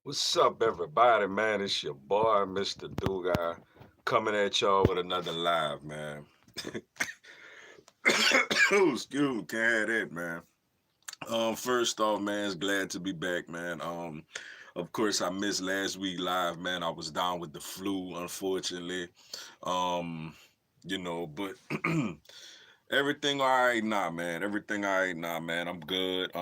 What's up, everybody, man? It's your boy, Mr. Do Guy, coming at y'all with another live, man. Oh, excuse me, can't have that, man. First off, man, it's glad to be back, man. Of course, I missed last week live, man. I was down with the flu, unfortunately. Um, but everything all right now, man. Everything all right now, man. I'm good.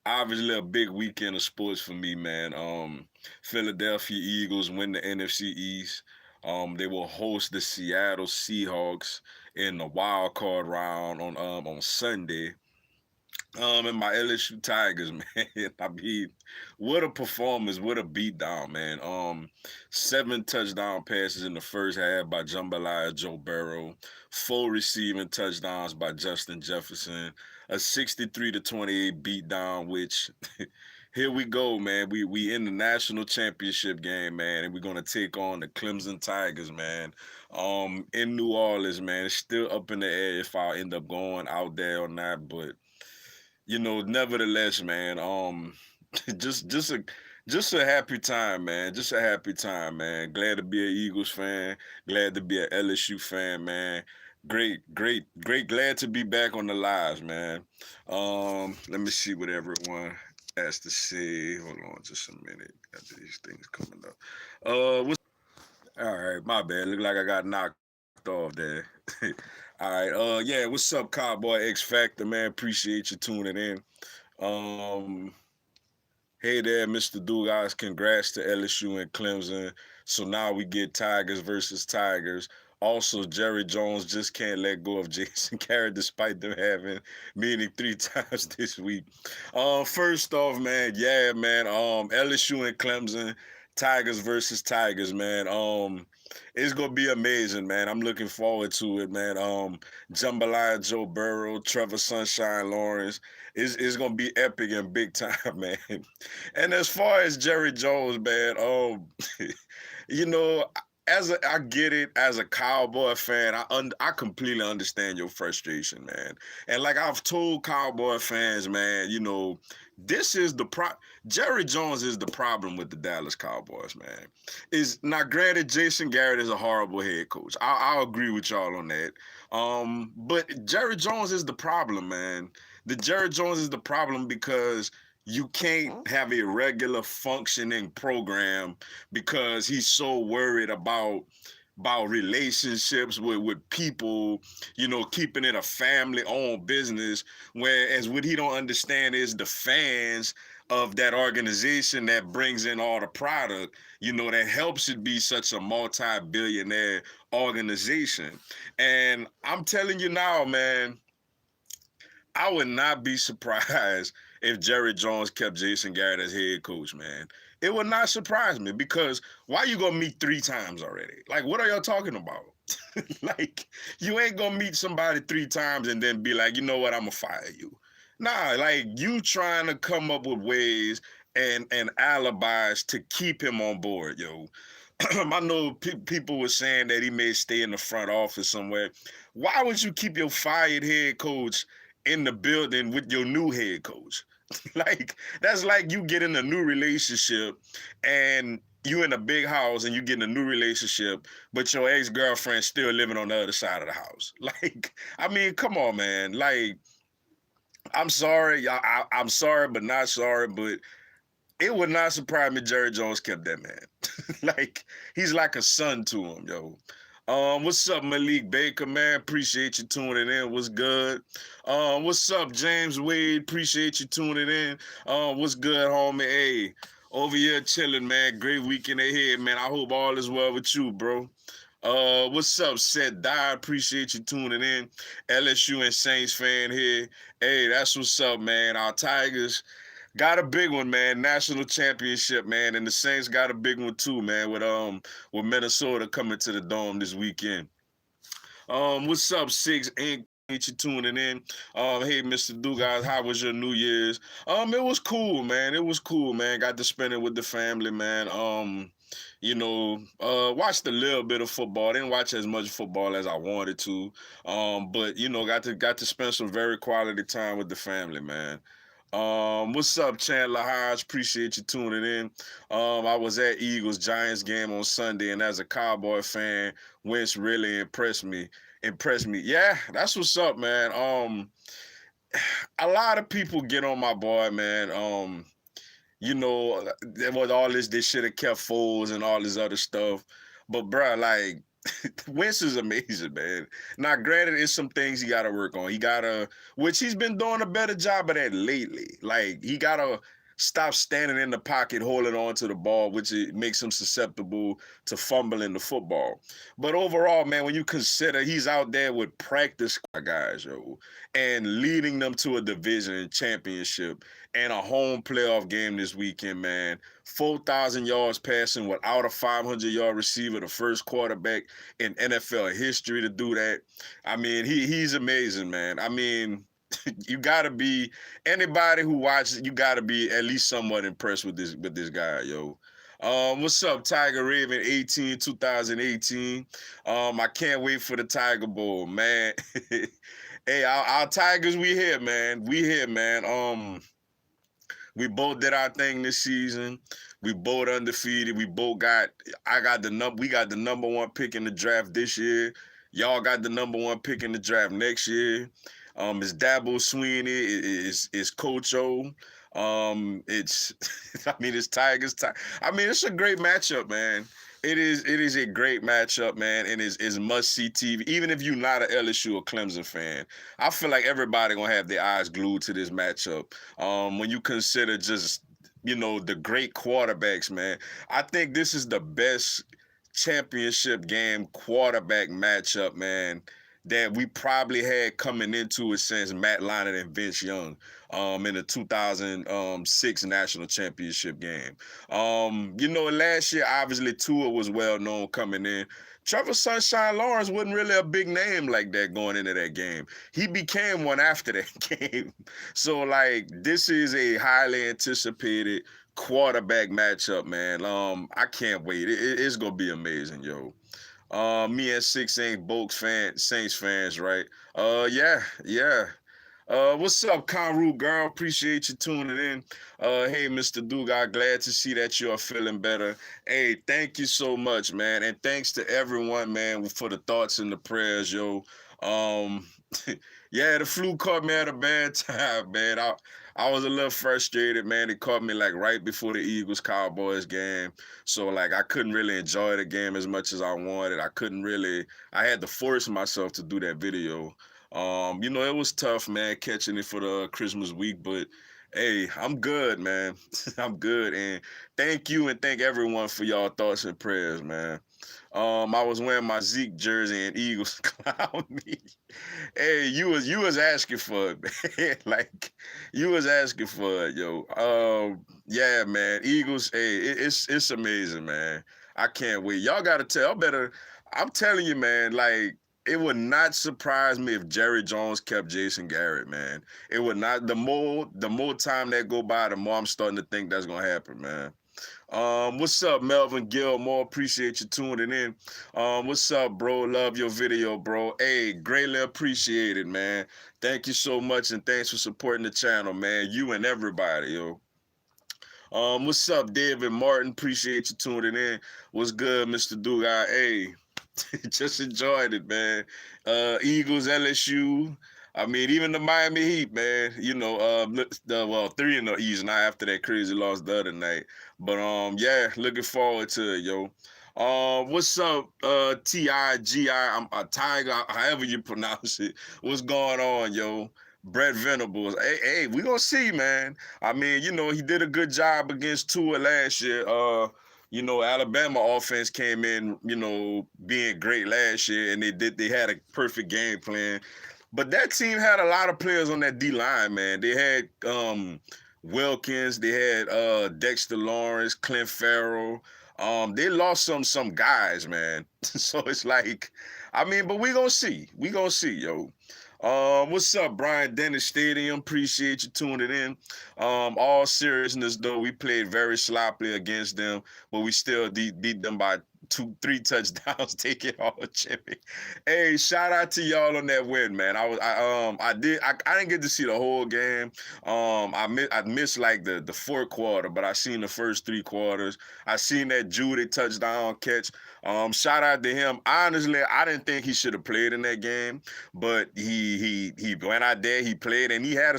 Obviously a big weekend of sports for me, man. Philadelphia Eagles win the NFC East. They will host the Seattle Seahawks in the wild card round on Sunday. And my LSU Tigers, man. I mean, what a performance, what a beatdown, man. 7 touchdown passes in the first half by Jambalaya Joe Burrow, 4 receiving touchdowns by Justin Jefferson, a 63-28 beatdown, which here we go, man. We in the national championship game, man, and we're gonna take on the Clemson Tigers, man. In New Orleans, man. It's still up in the air if I end up going out there or not, but nevertheless, man, just just a just a happy time, man. Just a happy time, man. Glad to be an Eagles fan. Glad to be an LSU fan, man. Great, great, great. Glad to be back on the lives, man. Let me see what everyone has to say. Hold on, just a minute. Got these things coming up. What's all right? My bad. Look like I got knocked off there. All right. Yeah. What's up, Cowboy X Factor, man? Appreciate you tuning in. Um, hey there, Mr. Dugas. Congrats to LSU and Clemson. So now we get Tigers versus Tigers. Also, Jerry Jones just can't let go of Jason Garrett despite them having meeting 3 times this week. First off, man, yeah, man. LSU and Clemson, Tigers versus Tigers, man. It's gonna be amazing, man. I'm looking forward to it, man. Jambalaya Joe Burrow, Trevor Sunshine Lawrence. It's gonna be epic and big time, man. And as far as Jerry Jones, man, you know, I get it as a Cowboy fan. I completely understand your frustration, man. And like I've told Cowboy fans, man, this is the Jerry Jones is the problem with the Dallas Cowboys, man. Is now granted, Jason Garrett is a horrible head coach. I'll agree with y'all on that. But Jerry Jones is the problem, man. The Jerry Jones is the problem because you can't have a regular functioning program because he's so worried about relationships with people, keeping it a family-owned business. Whereas what he don't understand is the fans of that organization that brings in all the product, that helps it be such a multi-billionaire organization. And I'm telling you now, man, I would not be surprised if Jerry Jones kept Jason Garrett as head coach, man. It would not surprise me because why you gonna meet 3 times already? Like, what are y'all talking about? Like, you ain't gonna meet somebody 3 times and then be like, you know what, I'm gonna fire you. Nah, like you trying to come up with ways and alibis to keep him on board, yo. I know people were saying that he may stay in the front office somewhere. Why would you keep your fired head coach in the building with your new head coach? Like, that's like you get in a new relationship and you in a big house and you get in a new relationship, but your ex-girlfriend still living on the other side of the house. Like, I mean, come on, man. Like, I'm sorry. I'm sorry, but not sorry, but it would not surprise me Jerry Jones kept that man. Like, he's like a son to him, yo. What's up, Malik Baker, man? Appreciate you tuning in. What's good? What's up, James Wade? Appreciate you tuning in. What's good, homie? Hey, over here chilling, man. Great weekend ahead, man. I hope all is well with you, bro. What's up, Seth Dye? Appreciate you tuning in. LSU and Saints fan here. Hey, that's what's up, man. Our Tigers got a big one, man. National championship, man, and the Saints got a big one too, man. With Minnesota coming to the Dome this weekend. What's up, Six Inc? Appreciate you tuning in. Hey, Mr. Dugas, how was your New Year's? It was cool, man. It was cool, man. Got to spend it with the family, man. Watched a little bit of football. Didn't watch as much football as I wanted to. But got to spend some very quality time with the family, man. What's up, Chandler Hodge? Appreciate you tuning in. I was at Eagles Giants game on Sunday, and as a Cowboy fan, Wentz really impressed me. Impressed me. Yeah, that's what's up, man. A lot of people get on my boy, man. There was all this. They should have kept Foles and all this other stuff, but bruh, like Wentz is amazing, man. Now, granted, it's some things he got to work on. Which he's been doing a better job of that lately. Like, he got to stop standing in the pocket, holding on to the ball, which it makes him susceptible to fumbling the football. But overall, man, when you consider he's out there with practice squad guys, yo, and leading them to a division championship and a home playoff game this weekend, man. 4,000 yards passing without a 500-yard receiver, the first quarterback in NFL history to do that. I mean, he's amazing, man. I mean, you gotta be anybody who watches, you gotta be at least somewhat impressed with this guy, yo. What's up, Tiger Raven 18, 2018? I can't wait for the Tiger Bowl, man. Hey, our Tigers, we here, man. We here, man. We both did our thing this season. We both undefeated. We got the number one pick in the draft this year. Y'all got the number one pick in the draft next year. It's Dabo Sweeney. It's Coach O. It's I mean it's Tigers. I mean it's a great matchup, man. It is a great matchup, man, and is must see TV. Even if you're not an LSU or Clemson fan, I feel like everybody gonna have their eyes glued to this matchup. When you consider just the great quarterbacks, man, I think this is the best championship game quarterback matchup, man, that we probably had coming into it since Matt Leinart and Vince Young in the 2006 national championship game. Last year, obviously, Tua was well known coming in. Trevor Sunshine Lawrence wasn't really a big name like that going into that game. He became one after that game. So, like, this is a highly anticipated quarterback matchup, man. I can't wait. It's gonna be amazing, yo. Me and Six ain't Saints fans, right? Yeah, yeah. What's up, Conru girl? Appreciate you tuning in. Hey, Mr. Dugas, glad to see that you are feeling better. Hey, thank you so much, man, and thanks to everyone, man, for the thoughts and the prayers, yo. Um, yeah, the flu caught me at a bad time, man. I was a little frustrated, man. It caught me like right before the Eagles Cowboys game. So like I couldn't really enjoy the game as much as I wanted. I had to force myself to do that video. It was tough, man, catching it for the Christmas week, but hey, I'm good, man. I'm good. And thank you and thank everyone for y'all thoughts and prayers, man. I was wearing my Zeke jersey and Eagles clown me. Hey, you was asking for it, man. Like you was asking for it, yo. Yeah, man. Eagles, hey, it's amazing, man. I can't wait. Y'all gotta tell. I'm telling you, man, like it would not surprise me if Jerry Jones kept Jason Garrett, man. It would not. The more time that go by, the more I'm starting to think that's gonna happen, man. What's up, Melvin Gilmore? Appreciate you tuning in. What's up, bro? Love your video, bro. Hey, greatly appreciated, man. Thank you so much, and thanks for supporting the channel, man. You and everybody, yo. What's up, David Martin? Appreciate you tuning in. What's good, Mr. Dugas? Hey, just enjoyed it, man. Eagles, LSU. I mean, even the Miami Heat, man. Three in the East now after that crazy loss the other night. But yeah, looking forward to it, yo. What's up, T-I-G-I? I'm a Tiger, however you pronounce it. What's going on, yo? Brett Venables. Hey, we gonna see, man. I mean, he did a good job against Tua last year. Alabama offense came in, being great last year, and they had a perfect game plan. But that team had a lot of players on that D line, man. They had Wilkins, they had Dexter Lawrence, Clint Farrell. They lost some guys, man. So it's like, I mean, but we gonna see. We gonna see, yo. What's up, Brian Dennis Stadium? Appreciate you tuning in. All seriousness, though, we played very sloppily against them, but we still beat them by three touchdowns. Take it all, Jimmy. Hey, shout out to y'all on that win, man. I didn't get to see the whole game. I missed like the fourth quarter, but I seen the first three quarters. I seen that Judy touchdown catch. Shout out to him. Honestly, I didn't think he should have played in that game, but he went out there, he played, and he had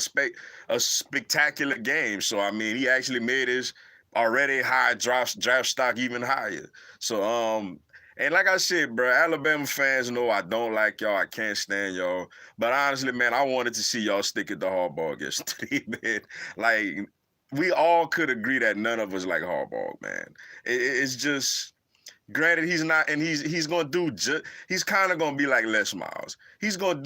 a spectacular game. So I mean, he actually made his already high draft stock even higher. So and like I said, bro, Alabama fans know I don't like y'all. I can't stand y'all. But honestly, man, I wanted to see y'all stick at the hardball yesterday, man. Like we all could agree that none of us like hardball, man. It's just. Granted, he's not, and he's gonna do he's kind of gonna be like Les Miles. He's gonna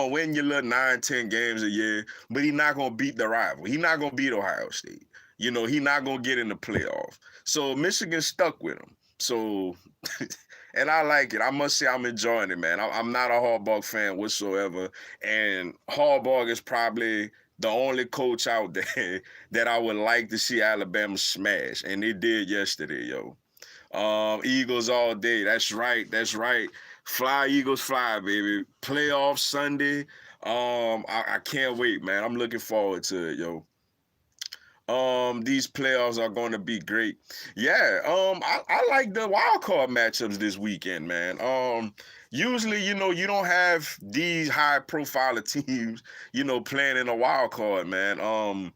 win your little 9, 10 games a year, but he's not gonna beat the rival. He's not gonna beat Ohio State. You know, he's not gonna get in the playoff. So Michigan stuck with him. So, and I like it. I must say I'm enjoying it, man. I'm not a Harbaugh fan whatsoever, and Harbaugh is probably the only coach out there that I would like to see Alabama smash, and they did yesterday, yo. Eagles all day. That's right. That's right. Fly, Eagles, fly, baby. Playoff Sunday. I can't wait, man. I'm looking forward to it, yo. These playoffs are going to be great. Yeah, I like the wild card matchups this weekend, man. Usually, you know, you don't have these high profile teams, you know, playing in a wild card, man.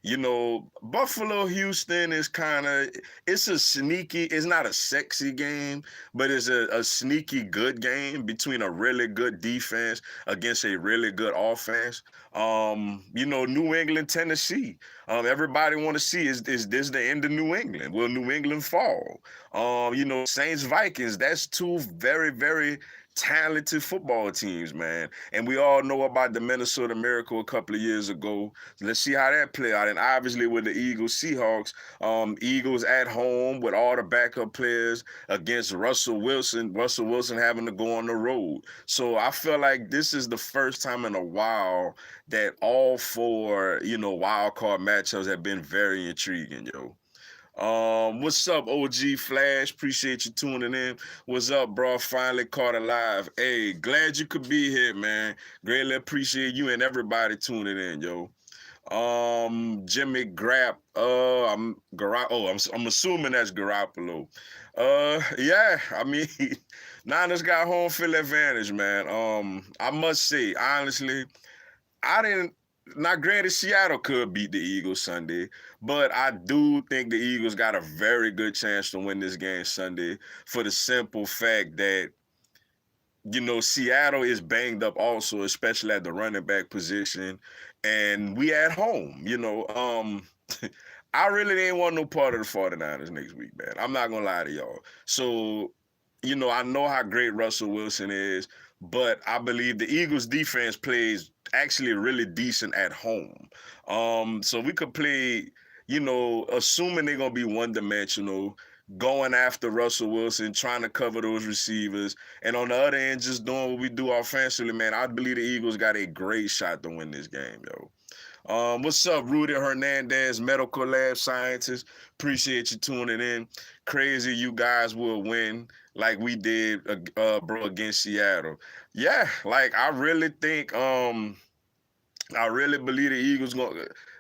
You know, Buffalo Houston is kind of it's a sneaky, it's not a sexy game, but it's a sneaky good game between a really good defense against a really good offense. You know, New England, Tennessee. Everybody want to see is this the end of New England? Will New England fall? You know, Saints Vikings. That's two very very talented football teams, man. And we all know about the Minnesota Miracle a couple of years ago. Let's see how that play out. And obviously with the Eagles, Seahawks, Eagles at home with all the backup players against Russell Wilson. Russell Wilson having to go on the road. So I feel like this is the first time in a while that all four, you know, wild card matchups have been very intriguing, yo. What's up, OG Flash? Appreciate you tuning in. What's up, bro? Finally caught alive. Hey, glad you could be here, man. Greatly appreciate you and everybody tuning in, yo. Jimmy Grapp. I'm assuming that's Garoppolo. Yeah. I mean, Niners got home field advantage, man. I must say, honestly. I didn't. Now, granted, Seattle could beat the Eagles Sunday, but I do think the Eagles got a very good chance to win this game Sunday for the simple fact that, you know, Seattle is banged up also, especially at the running back position, and we at home, you know. I really didn't want no part of the 49ers next week, man. I'm not going to lie to y'all. So, you know, I know how great Russell Wilson is, but I believe the Eagles defense plays actually really decent at home. So we could play, you know, assuming they're going to be one-dimensional, going after Russell Wilson, trying to cover those receivers, and on the other end, just doing what we do offensively, man. I believe the Eagles got a great shot to win this game, yo. What's up, Rudy Hernandez, medical lab scientist? Appreciate you tuning in. Crazy you guys will win like we did, bro, against Seattle. Yeah, like I really think, I really believe the Eagles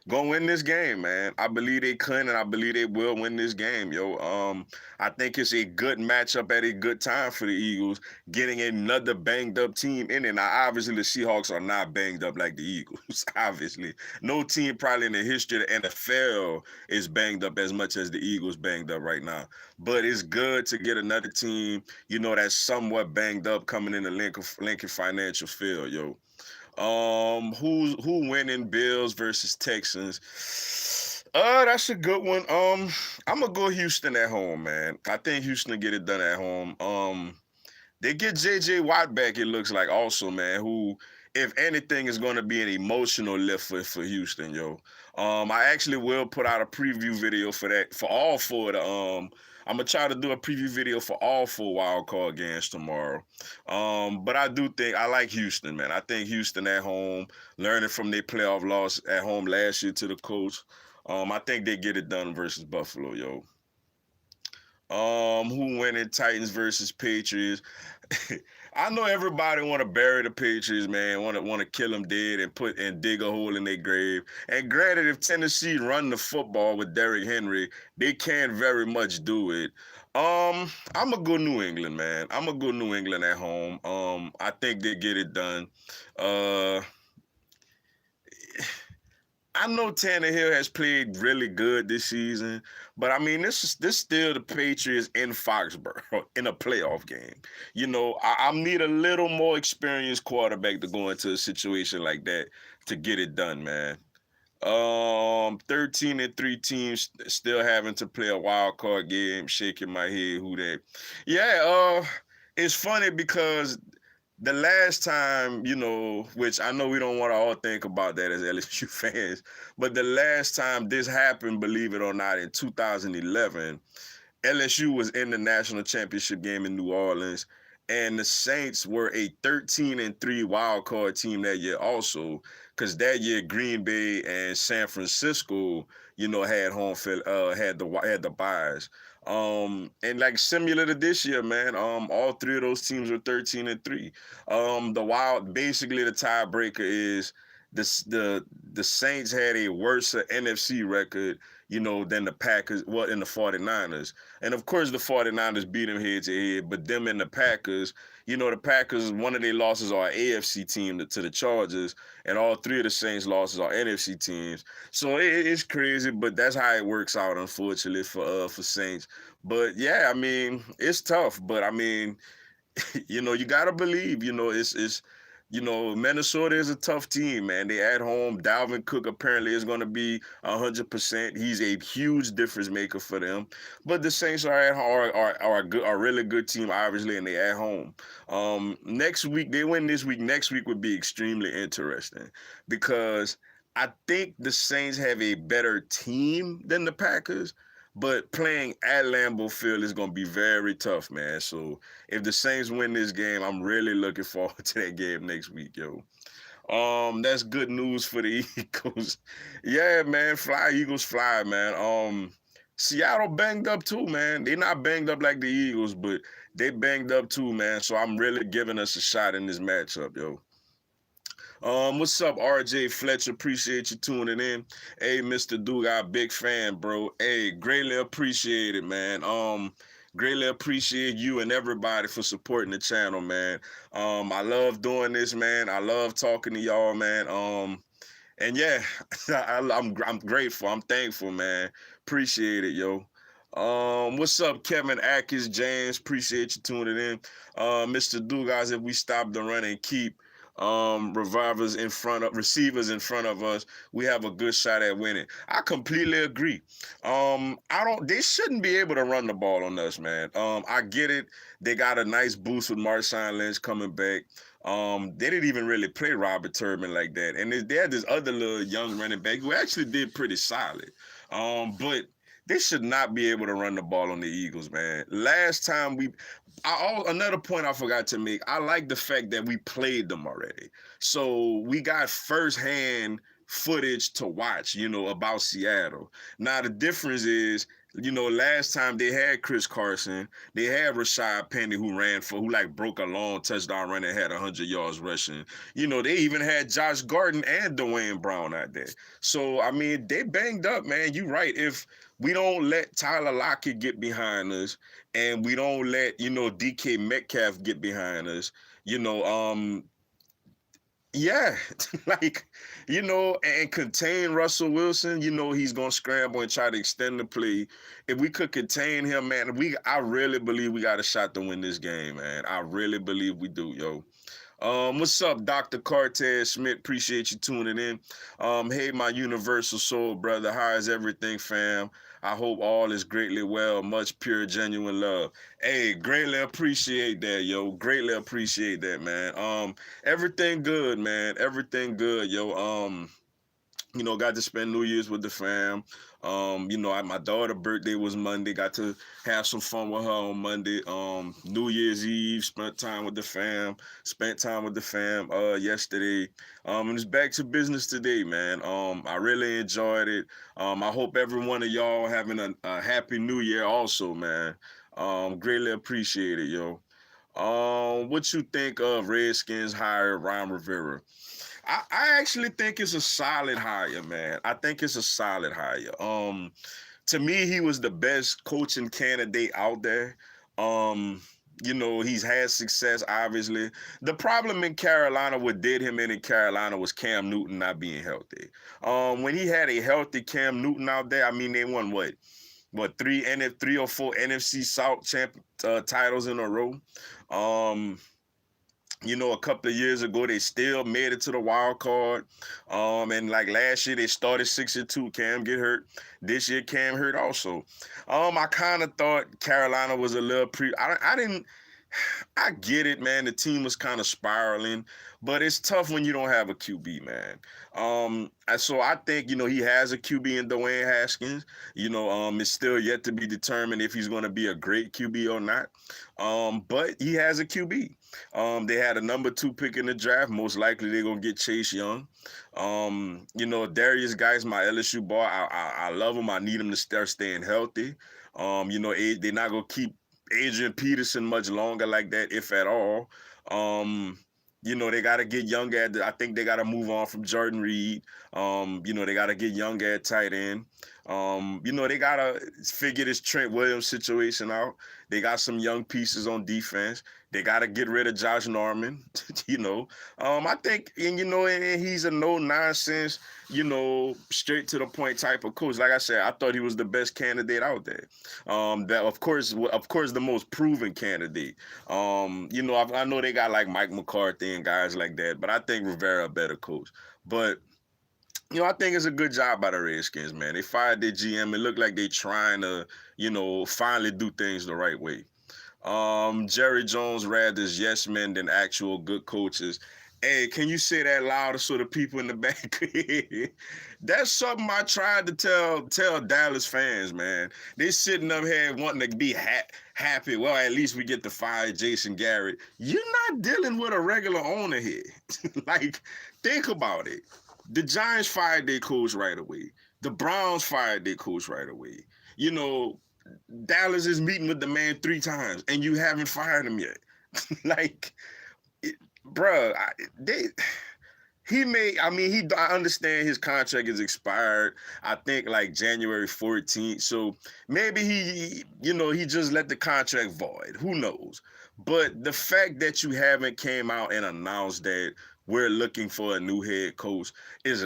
gonna win this game, man. I believe they can, and I believe they will win this game, yo. I think it's a good matchup at a good time for the Eagles, getting another banged up team in it. Now, obviously, the Seahawks are not banged up like the Eagles. Obviously, no team probably in the history of the NFL is banged up as much as the Eagles banged up right now. But it's good to get another team, you know, that's somewhat banged up coming in the Lincoln Financial Field, yo. Who winning, Bills versus Texans? That's a good one. I'm gonna go Houston at home, man. I think Houston will get it done at home. They get J.J. Watt back, it looks like, also, man, who, if anything, is going to be an emotional lift for Houston, yo. I actually will put out a preview video for that, for all four of the, I'm going to try to do a preview video for all four wild card games tomorrow. But I do think, I like Houston, man. I think Houston at home, learning from their playoff loss at home last year to the Colts, I think they get it done versus Buffalo, yo. Who winning? Titans versus Patriots. I know everybody want to bury the Patriots, man. Want to kill them dead and put and dig a hole in their grave. And granted, if Tennessee run the football with Derrick Henry, they can very much do it. I'm gonna go New England, man. I'm gonna go New England at home. I think they get it done. Uh, I know Tannehill has played really good this season, but I mean this still the Patriots in Foxborough in a playoff game. You know, I need a little more experienced quarterback to go into a situation like that to get it done, man. 13-3 teams still having to play a wild card game. Shaking my head, who that? Yeah, it's funny because the last time, which I know we don't want to all think about that as LSU fans, but the last time this happened, believe it or not, in 2011, LSU was in the national championship game in New Orleans, and the Saints were a 13-3 wild card team that year also, because that year Green Bay and San Francisco, had home field, had the byes. And like similar to this year, man, all three of those teams were 13-3. Basically the tiebreaker is the Saints had a worse NFC record, than the Packers, in the 49ers. And of course, the 49ers beat them head to head, but them and the Packers, the Packers, one of their losses are an AFC team to the Chargers, and all three of the Saints' losses are NFC teams. So it's crazy, but that's how it works out, unfortunately, for Saints. But yeah, I mean, it's tough, but I mean, you gotta believe. Minnesota is a tough team, man. They at home. Dalvin Cook apparently is going to be 100%. He's a huge difference maker for them. But the Saints are a good, are a really good team, obviously, and they at home. Next week they win this week. Next week would be extremely interesting because I think the Saints have a better team than the Packers. But playing at Lambeau Field is going to be very tough, man. So if the Saints win this game, I'm really looking forward to that game next week, yo. That's good news for the Eagles. Yeah, man, fly Eagles fly, man. Seattle banged up too, man. They not banged up like the Eagles, but they banged up too, man. So I'm really giving us a shot in this matchup, yo. What's up, RJ Fletcher? Appreciate you tuning in. Hey, Mr. Duga, big fan, bro. Hey, greatly appreciate it, man. Greatly appreciate you and everybody for supporting the channel, man. I love doing this, man. I love talking to y'all, man. And yeah, I'm grateful. I'm thankful, man. Appreciate it, yo. What's up, Kevin Atkins, James? Appreciate you tuning in. Mr. Dugas, if we stop the run and keep receivers in front of us, we have a good shot at winning. I completely agree. They shouldn't be able to run the ball on us, man. I get it. They got a nice boost with Marshawn Lynch coming back. They didn't even really play Robert Turbin like that. And they had this other little young running back who actually did pretty solid. But they should not be able to run the ball on the Eagles, man. Last time another point I forgot to make. I like the fact that we played them already, so we got firsthand footage to watch. About Seattle. Now the difference is, last time they had Chris Carson, they had Rashad Penny who like broke a long touchdown run and had 100 yards rushing. They even had Josh Gordon and Dwayne Brown out there. So I mean, they banged up, man. You right. If we don't let Tyler Lockett get behind us, and we don't let DK Metcalf get behind us, yeah, like, and contain Russell Wilson, he's gonna scramble and try to extend the play. If we could contain him, man, I really believe we got a shot to win this game, man. I really believe we do, yo. What's up, Dr. Cortez Smith? Appreciate you tuning in. Hey, my universal soul brother, how is everything, fam? I hope all is greatly well. Much pure, genuine love. Hey, greatly appreciate that, yo. Greatly appreciate that, man. Everything good, man. Everything good, yo. Got to spend New Year's with the fam. My daughter's birthday was Monday. Got to have some fun with her on Monday. New Year's Eve, spent time with the fam. Spent time with the fam yesterday. And it's back to business today, man. I really enjoyed it. I hope every one of y'all having a happy New Year also, man. Greatly appreciate it, yo. What you think of Redskins hire Ron Rivera? I actually think it's a solid hire, man. I think it's a solid hire. To me, he was the best coaching candidate out there. Um, he's had success, obviously. The problem in Carolina, what did him in Carolina, was Cam Newton not being healthy. When he had a healthy Cam Newton out there, I mean, they won three or four NFC South titles in a row. Um, a couple of years ago, they still made it to the wild card. And like last year, they started 6-2. Cam get hurt. This year, Cam hurt also. I kind of thought Carolina was a little I didn't. I get it, man. The team was kind of spiraling, but it's tough when you don't have a QB, man. So I think he has a QB in Dwayne Haskins. It's still yet to be determined if he's going to be a great QB or not. But he has a QB. They had a number 2 pick in the draft. Most likely they're gonna get Chase Young. Darius Geis, my LSU boy. I love him. I need him to start staying healthy. They're not gonna keep Adrian Peterson much longer like that, if at all. They got to get younger I think they got to move on from Jordan Reed. They got to get younger at tight end. They got to figure this Trent Williams situation out. They got some young pieces on defense. They got to get rid of Josh Norman. I think, and he's a no nonsense, straight to the point type of coach. Like I said, I thought he was the best candidate out there. That of course, the most proven candidate. I know they got like Mike McCarthy and guys like that, but I think Rivera a better coach. But I think it's a good job by the Redskins, man. They fired their GM. It looked like they trying to, finally do things the right way. Jerry Jones rather is yes men than actual good coaches. Hey, can you say that louder so the people in the back? That's something I tried to tell Dallas fans, man. They sitting up here wanting to be happy. Well, at least we get to fire Jason Garrett. You're not dealing with a regular owner here. Like, think about it. The Giants fired their coach right away. The Browns fired their coach right away. Dallas is meeting with the man 3 times, and you haven't fired him yet. Like, bruh, I understand his contract is expired, I think like January 14th. So maybe he just let the contract void. Who knows? But the fact that you haven't came out and announced that we're looking for a new head coach is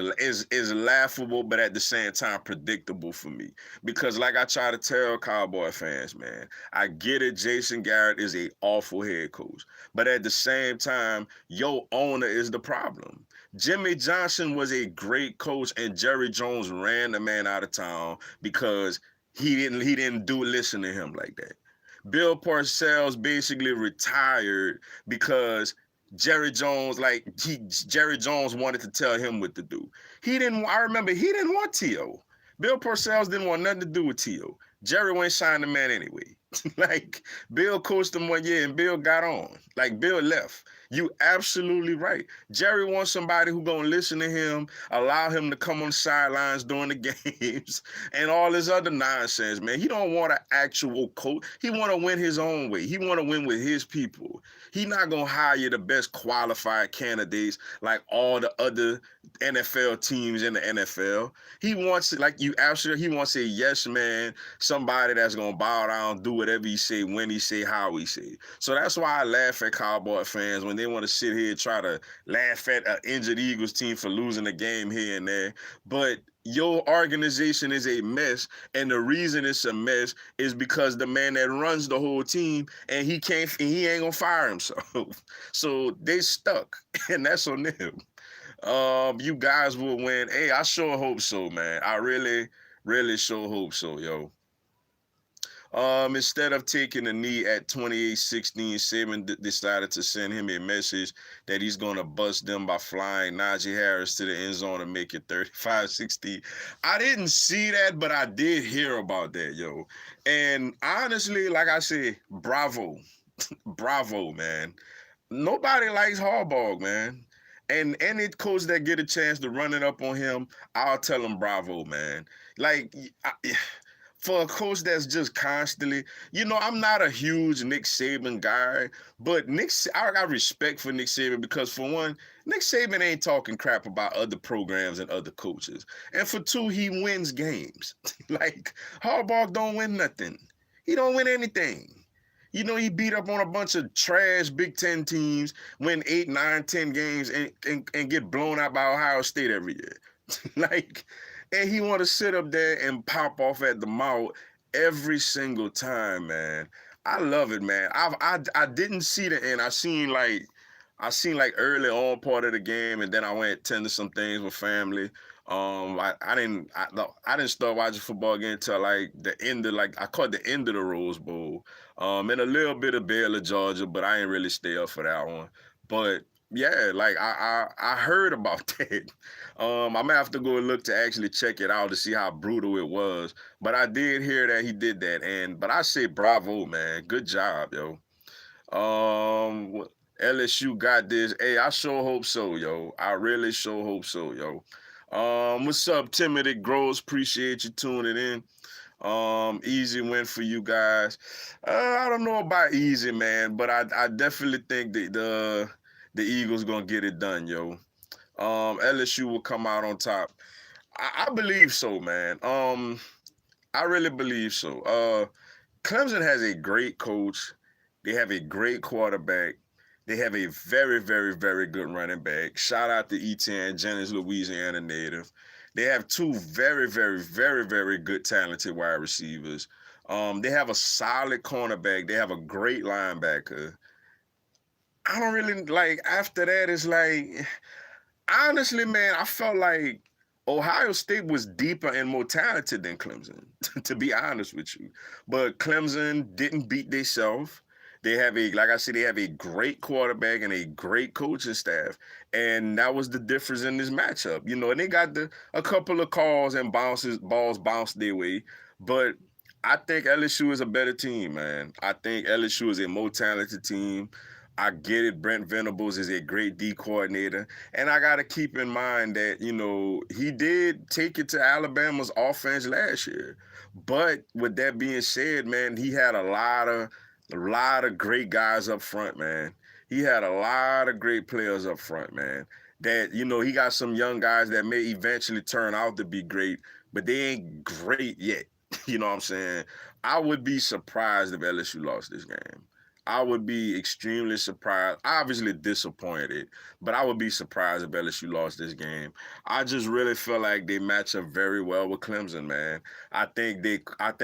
laughable, but at the same time predictable for me. Because like I try to tell Cowboy fans, man, I get it. Jason Garrett is a awful head coach, but at the same time, your owner is the problem. Jimmy Johnson was a great coach, and Jerry Jones ran the man out of town because he didn't listen to him like that. Bill Parcells basically retired because Jerry Jones wanted to tell him what to do. I remember he didn't want T.O. Bill Parcells didn't want nothing to do with T.O. Jerry went signed the man anyway. Like, Bill coached him 1 year and Bill got on. Like, Bill left. You absolutely right. Jerry wants somebody who gonna listen to him, allow him to come on the sidelines during the games, and all this other nonsense, man. He don't want an actual coach. He want to win his own way. He want to win with his people. He not gonna hire the best qualified candidates like all the other NFL teams in the NFL. He wants, like you absolutely, he wants a yes man, somebody that's gonna bow down, do whatever he say, when he say, how he say. So that's why I laugh at Cowboy fans when they want to sit here and try to laugh at an injured Eagles team for losing a game here and there. But your organization is a mess, and the reason it's a mess is because the man that runs the whole team, and he ain't gonna fire himself. So they stuck, and that's on them. You guys will win. Hey, I sure hope so, man. I really, really sure hope so, yo. Instead of taking a knee at 28-16, Saban decided to send him a message that he's going to bust them by flying Najee Harris to the end zone and make it 35-16. I didn't see that, but I did hear about that, yo. And honestly, like I said, bravo. Bravo, man. Nobody likes Harbaugh, man. And any coach that get a chance to run it up on him, I'll tell him bravo, man. Like, for a coach that's just constantly, I'm not a huge Nick Saban guy, but I got respect for Nick Saban because for one, Nick Saban ain't talking crap about other programs and other coaches, and for two, he wins games. Like Harbaugh don't win nothing. He don't win anything. He beat up on a bunch of trash Big Ten teams, win 8, 9, 10 games, and get blown out by Ohio State every year. Like, and he want to sit up there and pop off at the mouth every single time, man. I love it, man. I didn't see the end. I seen like early on part of the game, and then I went tend to some things with family. I didn't start watching football again until like the end of like I caught the end of the Rose Bowl, and a little bit of Baylor, Georgia, but I didn't really stay up for that one. But yeah, like I heard about that. I'm gonna have to go and look to actually check it out to see how brutal it was. But I did hear that he did that, but I say bravo, man. Good job, yo. LSU got this. Hey, I sure hope so, yo. I really sure hope so, yo. What's up, Timothy Groves? Appreciate you tuning in. Easy win for you guys. I don't know about easy, man, but I definitely think that the Eagles gonna get it done, yo. LSU will come out on top. I believe so, man. I really believe so. Clemson has a great coach. They have a great quarterback. They have a very, very, very good running back. Shout out to Etienne Jennings, Louisiana native. They have two very, very, very, very good, talented wide receivers. They have a solid cornerback. They have a great linebacker. I don't really like. After that, it's like honestly, man, I felt like Ohio State was deeper and more talented than Clemson, to be honest with you. But Clemson didn't beat themselves. They have like I said, they have a great quarterback and a great coaching staff, and that was the difference in this matchup. And they got a couple of calls and balls bounced their way, but I think LSU is a better team, man. I think LSU is a more talented team. I get it. Brent Venables is a great D coordinator. And I got to keep in mind that, he did take it to Alabama's offense last year. But with that being said, man, he had a lot of great guys up front, man. He had a lot of great players up front, man. That, he got some young guys that may eventually turn out to be great, but they ain't great yet. You know what I'm saying? I would be surprised if LSU lost this game. I would be extremely surprised, obviously disappointed, but I would be surprised if LSU lost this game. I just really feel like they match up very well with Clemson, man. I think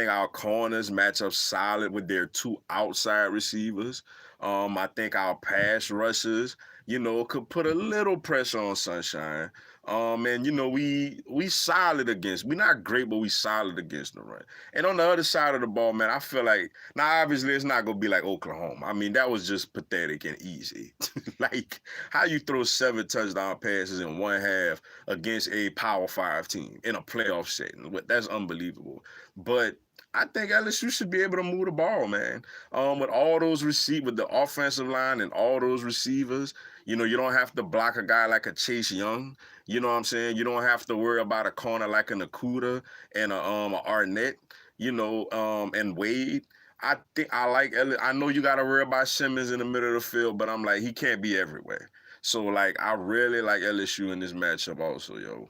our corners match up solid with their two outside receivers. I think our pass rushers, could put a little pressure on Sunshine. And we solid against. We're not great, but we solid against the run. And on the other side of the ball, man, I feel like now obviously it's not gonna be like Oklahoma. I mean, that was just pathetic and easy. Like how you throw 7 touchdown passes in one half against a Power 5 team in a playoff setting. That's unbelievable. But I think LSU should be able to move the ball, man. With all those with the offensive line and all those receivers, you don't have to block a guy like a Chase Young. You know what I'm saying? You don't have to worry about a corner like a Nakuda and a Arnett, and Wade. I think I like. I know you got to worry about Simmons in the middle of the field, but I'm like he can't be everywhere. So like I really like LSU in this matchup also, yo.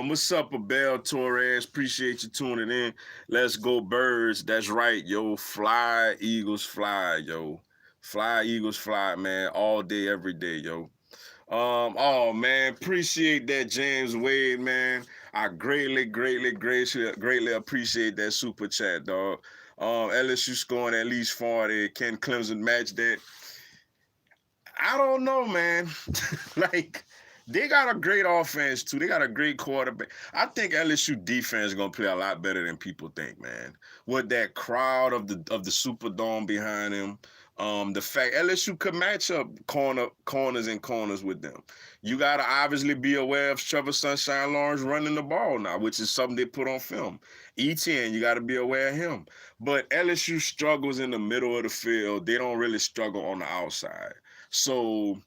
What's up, Abel Torres? Appreciate you tuning in. Let's go, Birds. That's right, yo. Fly, Eagles, fly, yo. Fly, Eagles, fly, man. All day, every day, yo. Oh man, appreciate that, James Wade, man. I greatly appreciate that super chat, dog. LSU scoring at least 40. Can Clemson match that? I don't know, man. Like, they got a great offense too. They got a great quarterback. I think LSU defense is gonna play a lot better than people think, man. With that crowd of the Superdome behind them, the fact LSU could match up corners and corners with them. You gotta obviously be aware of Trevor Sunshine Lawrence running the ball now, which is something they put on film. ETN, you gotta be aware of him. But LSU struggles in the middle of the field. They don't really struggle on the outside. So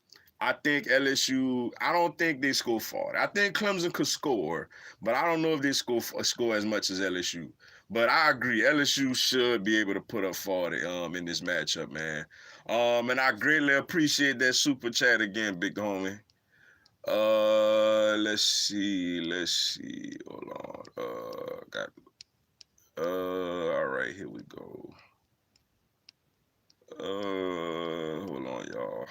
I think LSU. I don't think they score 40. I think Clemson could score, but I don't know if they score as much as LSU. But I agree, LSU should be able to put up 40 in this matchup, man. And I greatly appreciate that super chat again, big homie. Let's see. Hold on. Got all right, here we go. Hold on, y'all.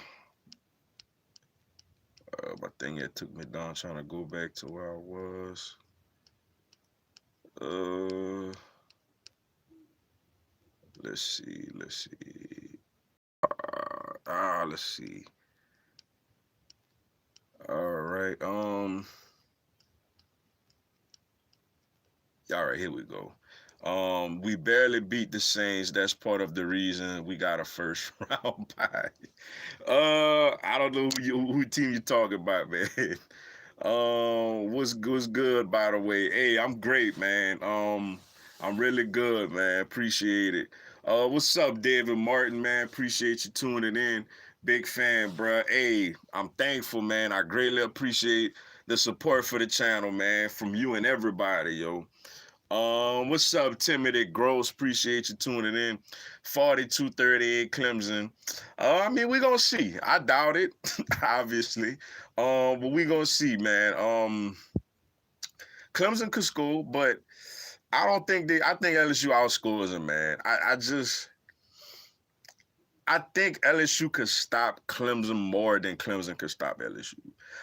My thing that took me down trying to go back to where I was. Uh, let's see. Let's see. All right. All right, here we go. We barely beat the Saints. That's part of the reason we got a first round bye. I don't know who team you talking about, man. What's good by the way? Hey, I'm great, man. I'm really good, man. Appreciate it. What's up, David Martin, man? Appreciate you tuning in. Big fan, bruh. Hey, I'm thankful, man. I greatly appreciate the support for the channel, man, from you and everybody, yo. What's up, Timothy Gross? Appreciate you tuning in. 4238 Clemson. I mean, we gonna see. I doubt it, obviously. But we gonna see, man. Clemson could score, but I don't think they. I think LSU outscores them, man. I think LSU could stop Clemson more than Clemson could stop LSU.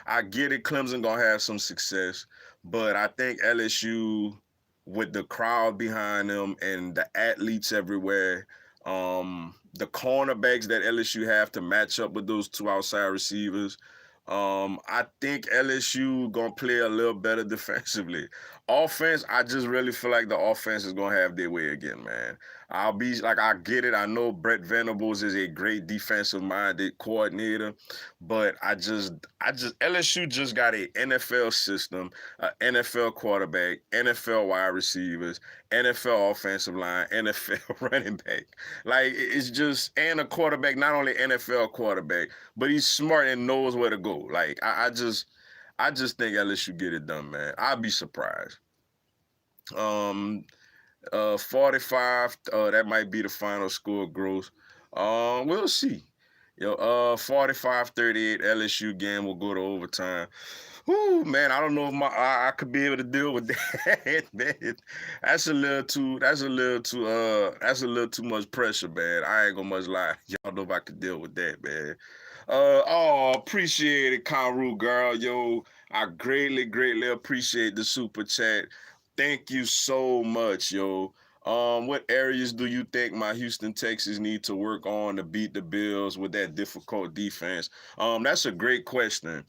I get it, Clemson gonna have some success, but I think LSU, with the crowd behind them and the athletes everywhere, the cornerbacks that LSU have to match up with those two outside receivers, I think LSU gonna play a little better defensively. Offense, I just really feel like the offense is gonna have their way again, man. I'll be like, I get it. I know Brett Venables is a great defensive-minded coordinator, but LSU just got a NFL system, an NFL quarterback, NFL wide receivers, NFL offensive line, NFL running back. Like it's just and a quarterback, not only NFL quarterback, but he's smart and knows where to go. Like I just think LSU get it done, man. I'd be surprised. Um, 45. That might be the final score, Gross. We'll see. 45-38 LSU game will go to overtime. Whoo, man, I don't know if I could be able to deal with that, man. That's a little too much pressure, man. I ain't gonna much lie. Y'all know if I could deal with that, man. Appreciate it, Conru girl. Yo, I greatly appreciate the super chat. Thank you so much, yo. What areas do you think my Houston Texans need to work on to beat the Bills with that difficult defense? That's a great question.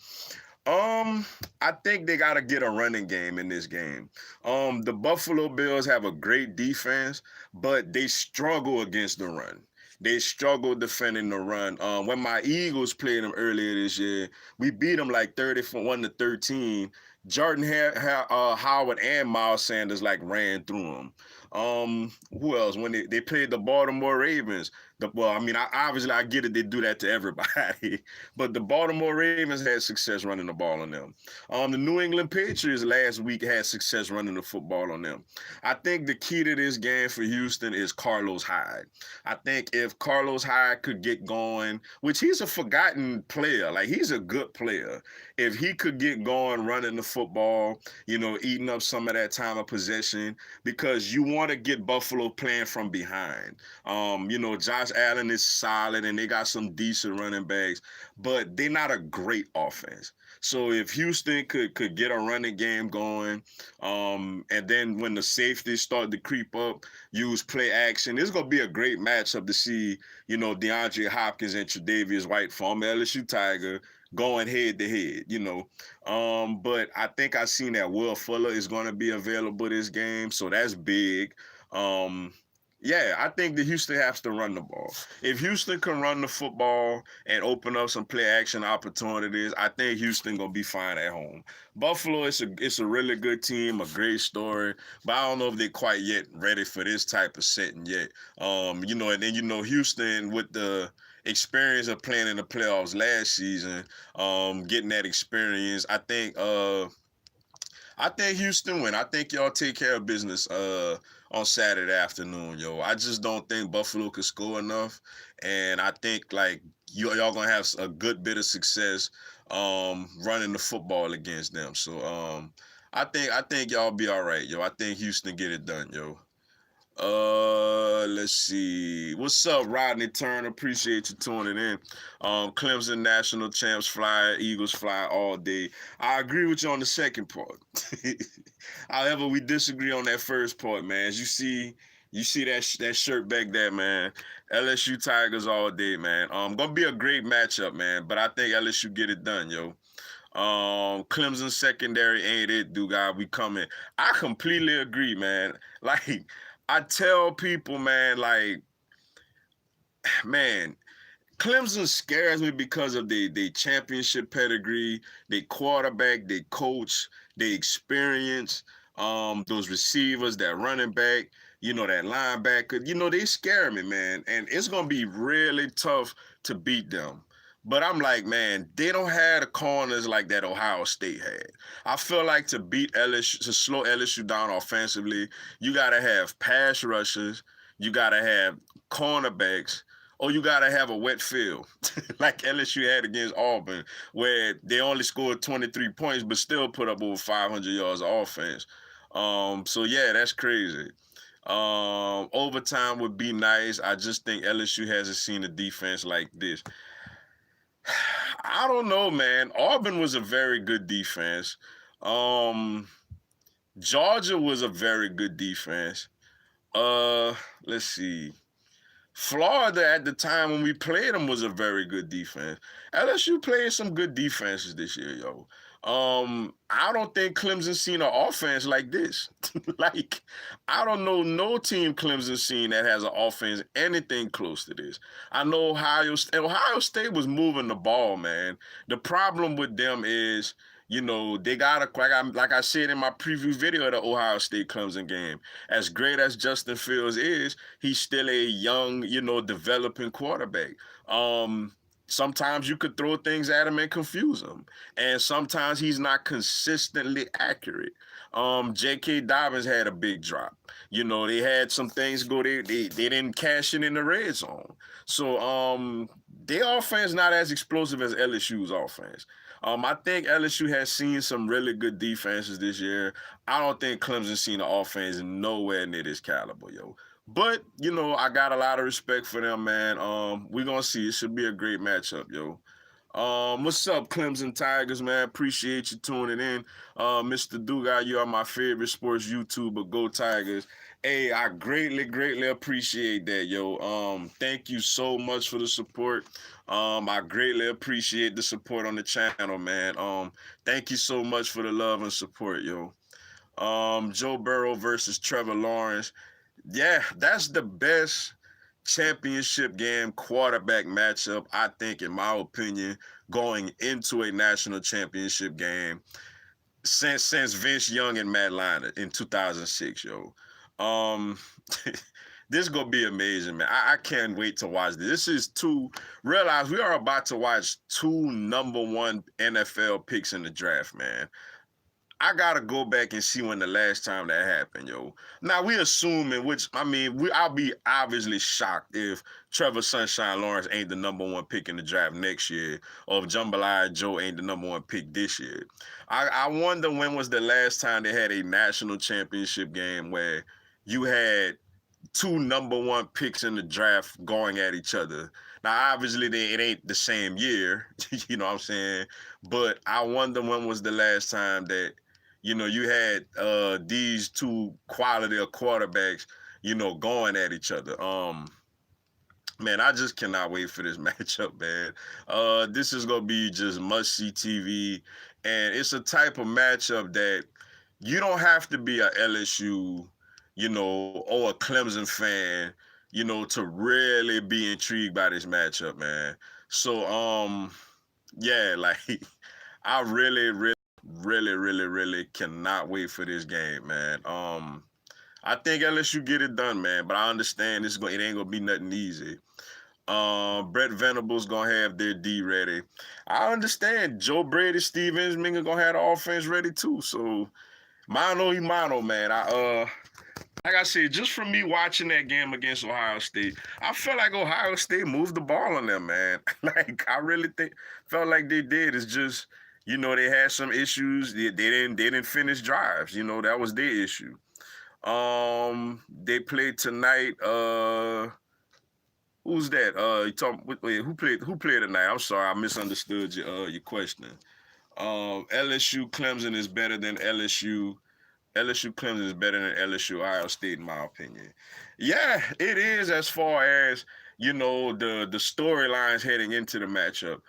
Um, I think they got to get a running game in this game. The Buffalo Bills have a great defense, but they struggle against the run. They struggle defending the run. When my Eagles played them earlier this year, we beat them like 31-13. Jordan Howard and Miles Sanders like ran through them. Who else? When they played the Baltimore Ravens, obviously I get it. They do that to everybody, but the Baltimore Ravens had success running the ball on them. The New England Patriots last week had success running the football on them. I think the key to this game for Houston is Carlos Hyde. I think if Carlos Hyde could get going, which he's a forgotten player, like he's a good player. If he could get going running the football, eating up some of that time of possession, because you want to get Buffalo playing from behind. Josh Allen is solid and they got some decent running backs, but they're not a great offense. So if Houston could get a running game going, and then when the safeties start to creep up, use play action, it's gonna be a great matchup to see, DeAndre Hopkins and Tre'Davious White, former LSU Tiger, going head to head. But I think I seen that Will Fuller is gonna be available this game, so that's big. Yeah, I think that Houston has to run the ball. If Houston can run the football and open up some play action opportunities, I think Houston gonna be fine at home. Buffalo, it's a really good team, a great story, but I don't know if they're quite yet ready for this type of setting yet. And then Houston with the experience of playing in the playoffs last season, getting that experience. I think Houston win. I think y'all take care of business on Saturday afternoon, yo. I just don't think Buffalo could score enough, and I think like y'all gonna have a good bit of success running the football against them. So I think y'all be all right, yo. I think Houston get it done, yo. Let's see. What's up, Rodney Turner? Appreciate you tuning in. Clemson national champs fly, Eagles fly all day. I agree with you on the second part. However, we disagree on that first part, man. As you see that shirt back there, man. LSU Tigers all day, man. Gonna be a great matchup, man. But I think LSU get it done, yo. Clemson secondary ain't it, do God. We coming. I completely agree, man. Like I tell people, man, like, man, Clemson scares me because of the championship pedigree, they quarterback, they coach, they experience, those receivers, that running back, that linebacker, they scare me, man. And it's gonna be really tough to beat them. But I'm like, man, they don't have the corners like that Ohio State had. I feel like to beat LSU, to slow LSU down offensively, you gotta have pass rushers, you gotta have cornerbacks, or you gotta have a wet field, like LSU had against Auburn, where they only scored 23 points but still put up over 500 yards of offense. So yeah, that's crazy. Overtime would be nice. I just think LSU hasn't seen a defense like this. I don't know, man. Auburn was a very good defense. Um, Georgia was a very good defense. Uh, let's see. Florida at the time when we played them was a very good defense. LSU played some good defenses this year, yo. I don't think Clemson seen an offense like this. Like, I don't know no team Clemson seen that has an offense anything close to this. I know Ohio State was moving the ball, man. The problem with them is, they got like I said in my preview video of the Ohio State Clemson game. As great as Justin Fields is, he's still a young, developing quarterback. Sometimes you could throw things at him and confuse him, and sometimes he's not consistently accurate. J.K. Dobbins had a big drop. They had some things go. They didn't cash in the red zone. So their offense not as explosive as LSU's offense. I think LSU has seen some really good defenses this year. I don't think Clemson seen an offense nowhere near this caliber, yo. But, I got a lot of respect for them, man. We're gonna see. It should be a great matchup, yo. What's up, Clemson Tigers, man? Appreciate you tuning in. Mr. Dugas, you are my favorite sports YouTuber. Go Tigers. Hey, I greatly, greatly appreciate that, yo. Thank you so much for the support. I greatly appreciate the support on the channel, man. Thank you so much for the love and support, yo. Joe Burrow versus Trevor Lawrence. Yeah, that's the best championship game quarterback matchup, I think, in my opinion, going into a national championship game since Vince Young and Matt Leinart in 2006, yo. Um, this is gonna be amazing, man. I can't wait to watch this. Realize we are about to watch two number one NFL picks in the draft, man. I gotta go back and see when the last time that happened, yo. Now we assuming, which I mean, I'll be obviously shocked if Trevor Sunshine Lawrence ain't the number one pick in the draft next year, or if Jambalaya Joe ain't the number one pick this year. I wonder when was the last time they had a national championship game where you had two number one picks in the draft going at each other. Now, obviously, it ain't the same year, you know what I'm saying? But I wonder when was the last time that, you had these two quality of quarterbacks, going at each other. Man, I just cannot wait for this matchup, man. This is gonna be just must-see TV, and it's a type of matchup that you don't have to be a LSU, or a Clemson fan, to really be intrigued by this matchup, man. So, yeah, like I really, really, really, really, really cannot wait for this game, man. I think LSU get it done, man, but I understand it ain't gonna be nothing easy. Brett Venables gonna have their D ready. I understand Joe Brady, Steve Ensminger gonna have the offense ready too. So mano y mano, man. Like I said, just from me watching that game against Ohio State, I felt like Ohio State moved the ball on them, man. Like I really think felt like they did. It's just, they had some issues. They didn't finish drives. That was their issue. They played tonight. Who's that? You talking? Wait, who played tonight? I'm sorry, I misunderstood your question. LSU Clemson is better than LSU. LSU Clemson is better than LSU Ohio State, in my opinion. Yeah, it is as far as the storylines heading into the matchup.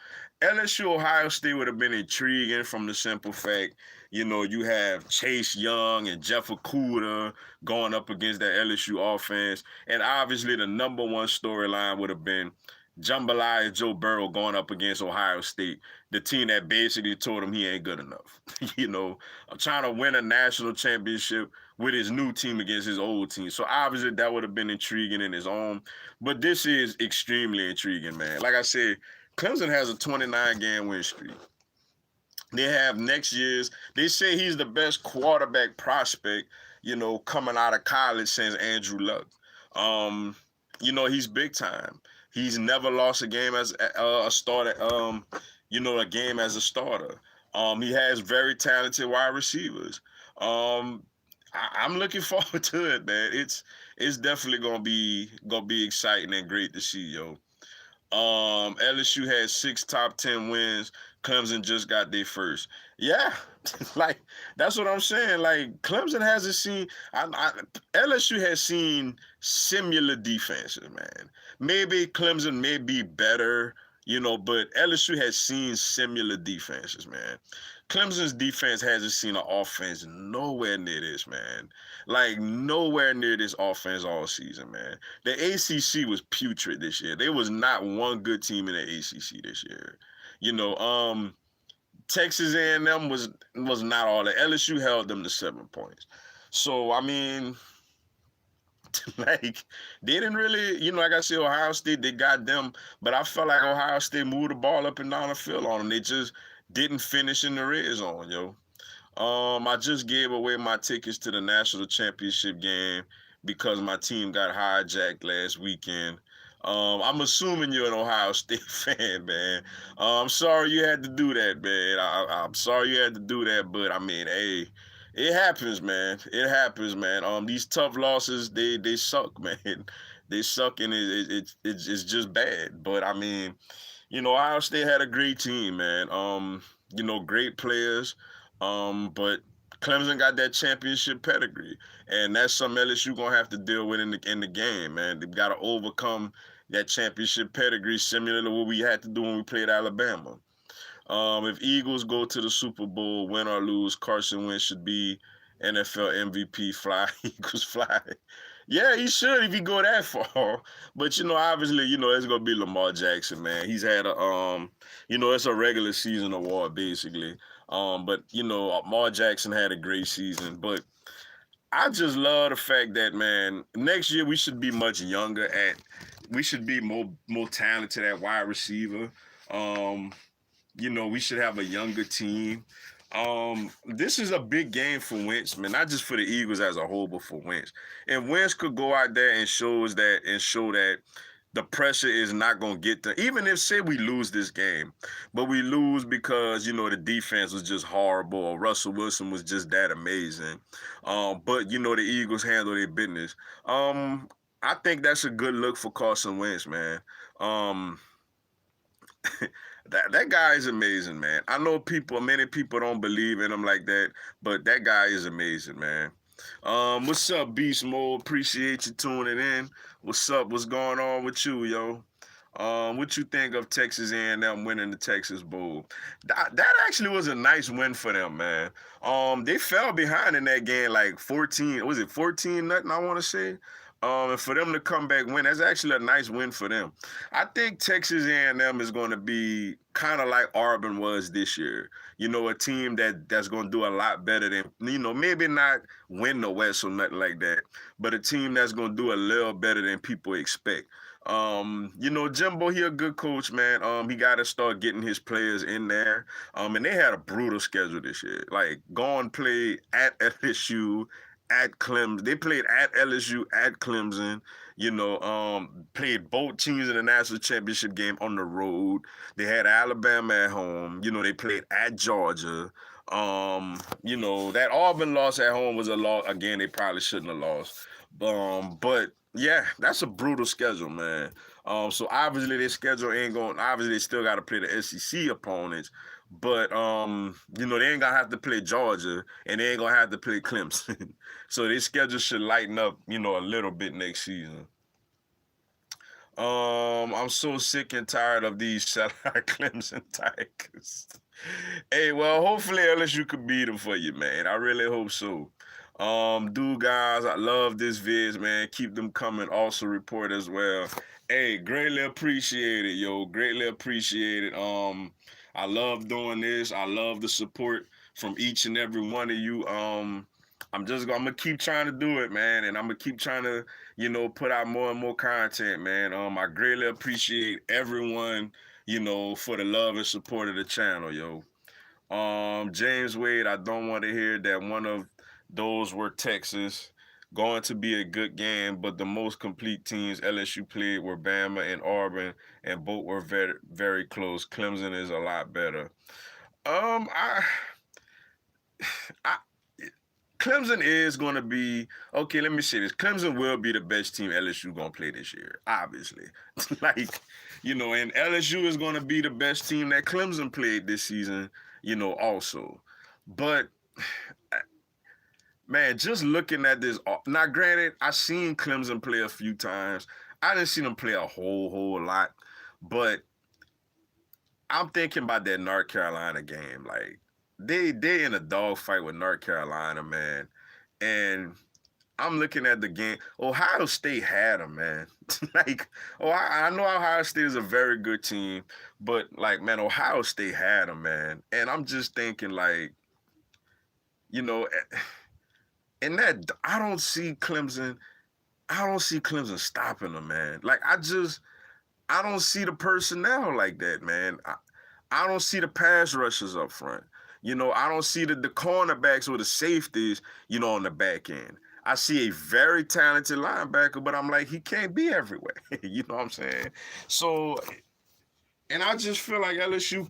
LSU Ohio State would have been intriguing from the simple fact, you have Chase Young and Jeff Okuda going up against that LSU offense, and obviously the number one storyline would have been Jambalaya Joe Burrow going up against Ohio State, the team that basically told him he ain't good enough. Trying to win a national championship with his new team against his old team. So obviously that would have been intriguing in his own. But this is extremely intriguing, man. Like I said, Clemson has a 29-game win streak. They have next year's. They say he's the best quarterback prospect, coming out of college since Andrew Luck. Um, he's big time. He's never lost a game as a starter. A game as a starter. He has very talented wide receivers. Um, I'm looking forward to it, man. It's definitely gonna be exciting and great to see, yo. LSU had 6 top 10 wins. Clemson just got their first. Yeah, like that's what I'm saying. Like Clemson hasn't seen. LSU has seen similar defenses, man. Maybe Clemson may be better, but LSU has seen similar defenses, man. Clemson's defense hasn't seen an offense nowhere near this, man. Like nowhere near this offense all season, man. The ACC was putrid this year. There was not one good team in the ACC this year. You know, Texas A&M was not all that. LSU held them to 7 points. So I mean, like they didn't really, like I said, Ohio State they got them, but I felt like Ohio State moved the ball up and down the field on them. They just didn't finish in the red zone, yo. I just gave away my tickets to the national championship game because my team got hijacked last weekend. I'm assuming you're an Ohio State fan, man. I'm sorry you had to do that, man. I'm sorry you had to do that, but I mean, hey, it happens, man. It happens, man. These tough losses, they suck, man. They suck, and it's just bad. But I mean, Ohio State had a great team, man. Great players. But Clemson got that championship pedigree, and that's something LSU gonna have to deal with in the game, man. They've got to overcome that championship pedigree, similar to what we had to do when we played Alabama. If Eagles go to the Super Bowl, win or lose, Carson Wentz should be NFL MVP. Fly, Eagles fly. Yeah, he should if he go that far. But obviously, it's gonna be Lamar Jackson, man. He's had it's a regular season award basically. But Lamar Jackson had a great season. But I just love the fact that, man, next year we should be much younger we should be more talented at wide receiver. Um, we should have a younger team. This is a big game for Wentz, man, not just for the Eagles as a whole, but for Wentz. And Wentz could go out there and show that the pressure is not going to get to, even if, say, we lose this game, but we lose because, the defense was just horrible or Russell Wilson was just that amazing. But, the Eagles handle their business. I think that's a good look for Carson Wentz, man. Um, that guy is amazing, man. I know many people don't believe in him like that, but that guy is amazing, man. What's up, Beast Mode? Appreciate you tuning in. What's up? What's going on with you, yo? What you think of Texas A&M winning the Texas Bowl? That actually was a nice win for them, man. They fell behind in that game like 14. Was it 14 nothing? I want to say. And for them to come back win, that's actually a nice win for them. I think Texas A&M is going to be kind of like Auburn was this year. A team that's going to do a lot better than, maybe not win the West or nothing like that, but a team that's going to do a little better than people expect. Jimbo, he a good coach, man. He got to start getting his players in there. And they had a brutal schedule this year. Like, go and play at LSU, at Clemson. They played at LSU, at Clemson. Played both teams in the national championship game on the road. They had Alabama at home. They played at Georgia. That Auburn loss at home was a loss. Again, they probably shouldn't have lost. But yeah, that's a brutal schedule, man. So obviously their schedule ain't going. Obviously they still got to play the SEC opponents, but they ain't gonna have to play Georgia, and they ain't gonna have to play Clemson. So their schedule should lighten up, a little bit next season. I'm so sick and tired of these sellout Clemson Tigers. Hey, well, hopefully LSU could beat them for you, man. I really hope so. Dude, guys, I love this vids, man. Keep them coming. Also report as well. Hey, greatly appreciate it, yo. Greatly appreciate it. I love doing this. I love the support from each and every one of you. I'm gonna keep trying to do it, man, and I'm gonna keep trying to, put out more and more content, man. I greatly appreciate everyone, for the love and support of the channel, yo. James Wade, I don't want to hear that one of those were Texas. Going to be a good game, but the most complete teams LSU played were Bama and Auburn, and both were very, very close. Clemson is a lot better. Um, I, I Clemson is going to be okay. Let me say this: Clemson will be the best team LSU going to play this year, obviously. And LSU is going to be the best team that Clemson played this season, also. But man, just looking at this. Now, granted, I seen Clemson play a few times. I didn't see them play a whole lot, but I'm thinking about that North Carolina game. Like they in a dogfight with North Carolina, man, and I'm looking at the game. Ohio State had them, man. I know Ohio State is a very good team, but man, Ohio State had them, man. And I'm just thinking, you know, in that I don't see Clemson. I don't see Clemson stopping them, man. I don't see the personnel like that, man. I don't see the pass rushers up front. I don't see the cornerbacks or the safeties, on the back end. I see a very talented linebacker, but I'm like, he can't be everywhere. You know what I'm saying? So, and I just feel like LSU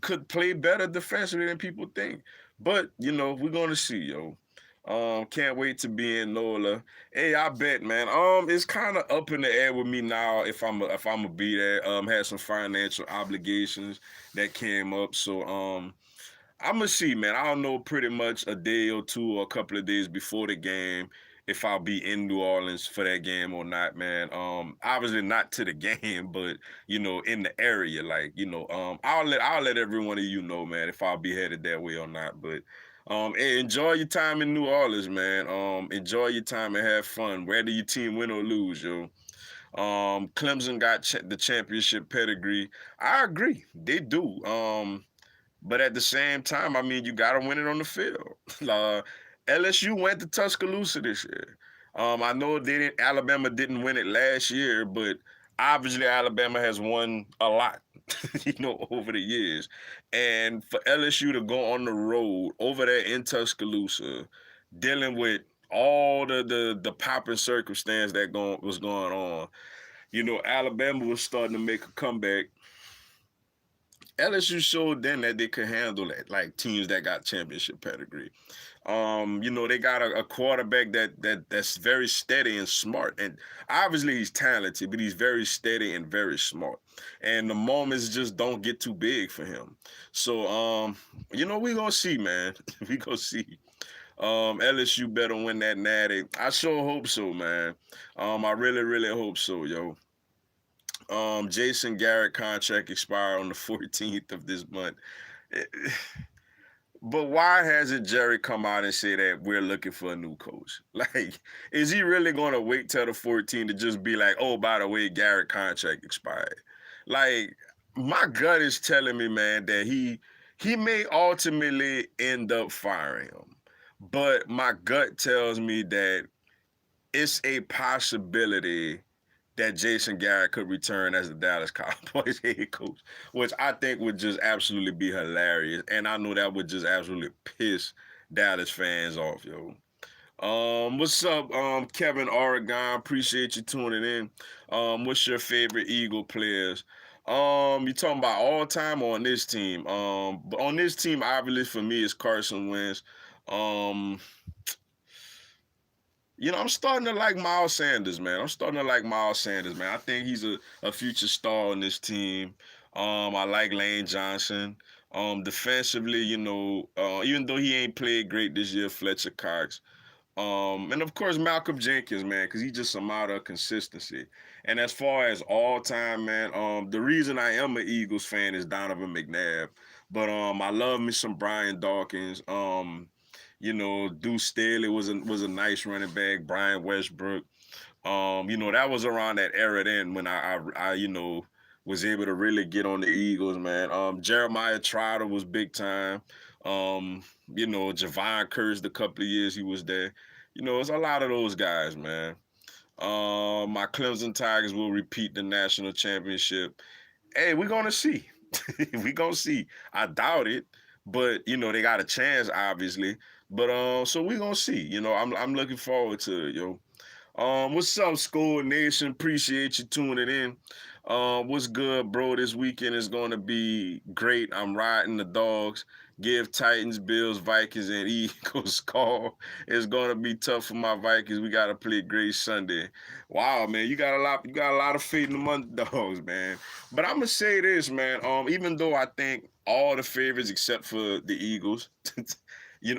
could play better defensively than people think. But, we're gonna see, yo. Can't wait to be in NOLA. Hey, I bet, man. It's kind of up in the air with me now if I'm gonna be there. Had some financial obligations that came up, so I'm gonna see, man. I don't know pretty much a day or two or a couple of days before the game if I'll be in New Orleans for that game or not, man. Obviously not to the game, but in the area, I'll let every one of you know, man, if I'll be headed that way or not. But hey, enjoy your time in New Orleans, man. Enjoy your time and have fun, whether your team win or lose, yo. Clemson got the championship pedigree. I agree, they do. But at the same time, I mean, you got to win it on the field. LSU went to Tuscaloosa this year. I know Alabama didn't win it last year, but obviously Alabama has won a lot, over the years. And for LSU to go on the road over there in Tuscaloosa, dealing with all the popping circumstance that was going on, Alabama was starting to make a comeback. LSU showed then that they could handle it, like teams that got championship pedigree. They got a quarterback that's very steady and smart. And obviously he's talented, but he's very steady and very smart. And the moments just don't get too big for him. So we're gonna see, man. We gonna see. LSU better win that natty. I sure hope so, man. I really, really hope so, yo. Jason Garrett contract expire on the 14th of this month. But why hasn't Jerry come out and say that we're looking for a new coach? Like, is he really going to wait till the 14th to just be like, oh, by the way, Garrett contract expired? Like, my gut is telling me, man, that he may ultimately end up firing him. But my gut tells me that it's a possibility that Jason Garrett could return as the Dallas Cowboys head coach, which I think would just absolutely be hilarious. And I know that would just absolutely piss Dallas fans off, yo. What's up, Kevin Oregon? Appreciate you tuning in. What's your favorite Eagle players? You talking about all time or on this team? But on this team, obviously for me, it's Carson Wentz. Um, I'm starting to like Miles Sanders, man. I'm starting to like Miles Sanders, man. I think he's a future star on this team. I like Lane Johnson. Defensively, even though he ain't played great this year, Fletcher Cox. And of course Malcolm Jenkins, man, because he's just a model of consistency. And as far as all time, man, the reason I am an Eagles fan is Donovan McNabb. But I love me some Brian Dawkins. Deuce Staley was a nice running back. Brian Westbrook. That was around that era then when I was able to really get on the Eagles, man. Jeremiah Trotter was big time. Javon Curse, the couple of years he was there. It's a lot of those guys, man. My Clemson Tigers will repeat the national championship. Hey, we're gonna see. We're gonna see. I doubt it, but they got a chance, obviously. But so we're gonna see. I'm looking forward to it, yo. What's up, School Nation? Appreciate you tuning in. What's good, bro? This weekend is going to be great. I'm riding the dogs. Give Titans, Bills, Vikings, and Eagles call. It's going to be tough for my Vikings. We got to play a great Sunday. Wow, man, you got a lot. You got a lot of faith in the underdogs, man. But I'm gonna say this, man. Even though I think all the favorites except for the Eagles.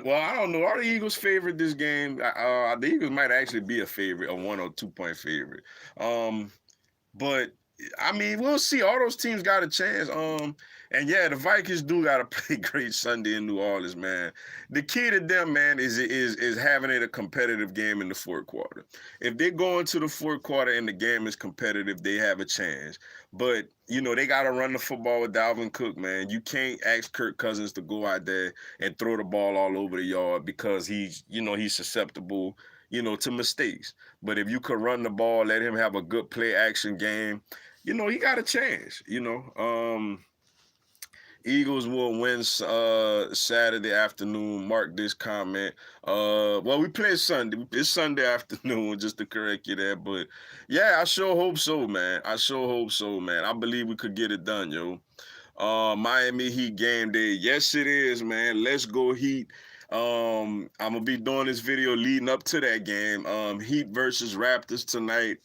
Well, I don't know. Are the Eagles favorite this game? The Eagles might actually be a favorite, a 1 or 2 point favorite. But I mean, we'll see. All those teams got a chance. And yeah, the Vikings do got to play great Sunday in New Orleans, man. The key to them, man, is having it a competitive game in the fourth quarter. If they go into the fourth quarter and the game is competitive, they have a chance. But they got to run the football with Dalvin Cook, man. You can't ask Kirk Cousins to go out there and throw the ball all over the yard because he's susceptible, to mistakes. But if you could run the ball, let him have a good play action game, he got a chance. Eagles will win Saturday afternoon. Mark this comment. Well, we play Sunday. It's Sunday afternoon, just to correct you there. But yeah, I sure hope so, man. I sure hope so, man. I believe we could get it done, yo. Miami Heat game day. Yes, it is, man. Let's go Heat. I'm gonna be doing this video leading up to that game. Heat versus Raptors tonight.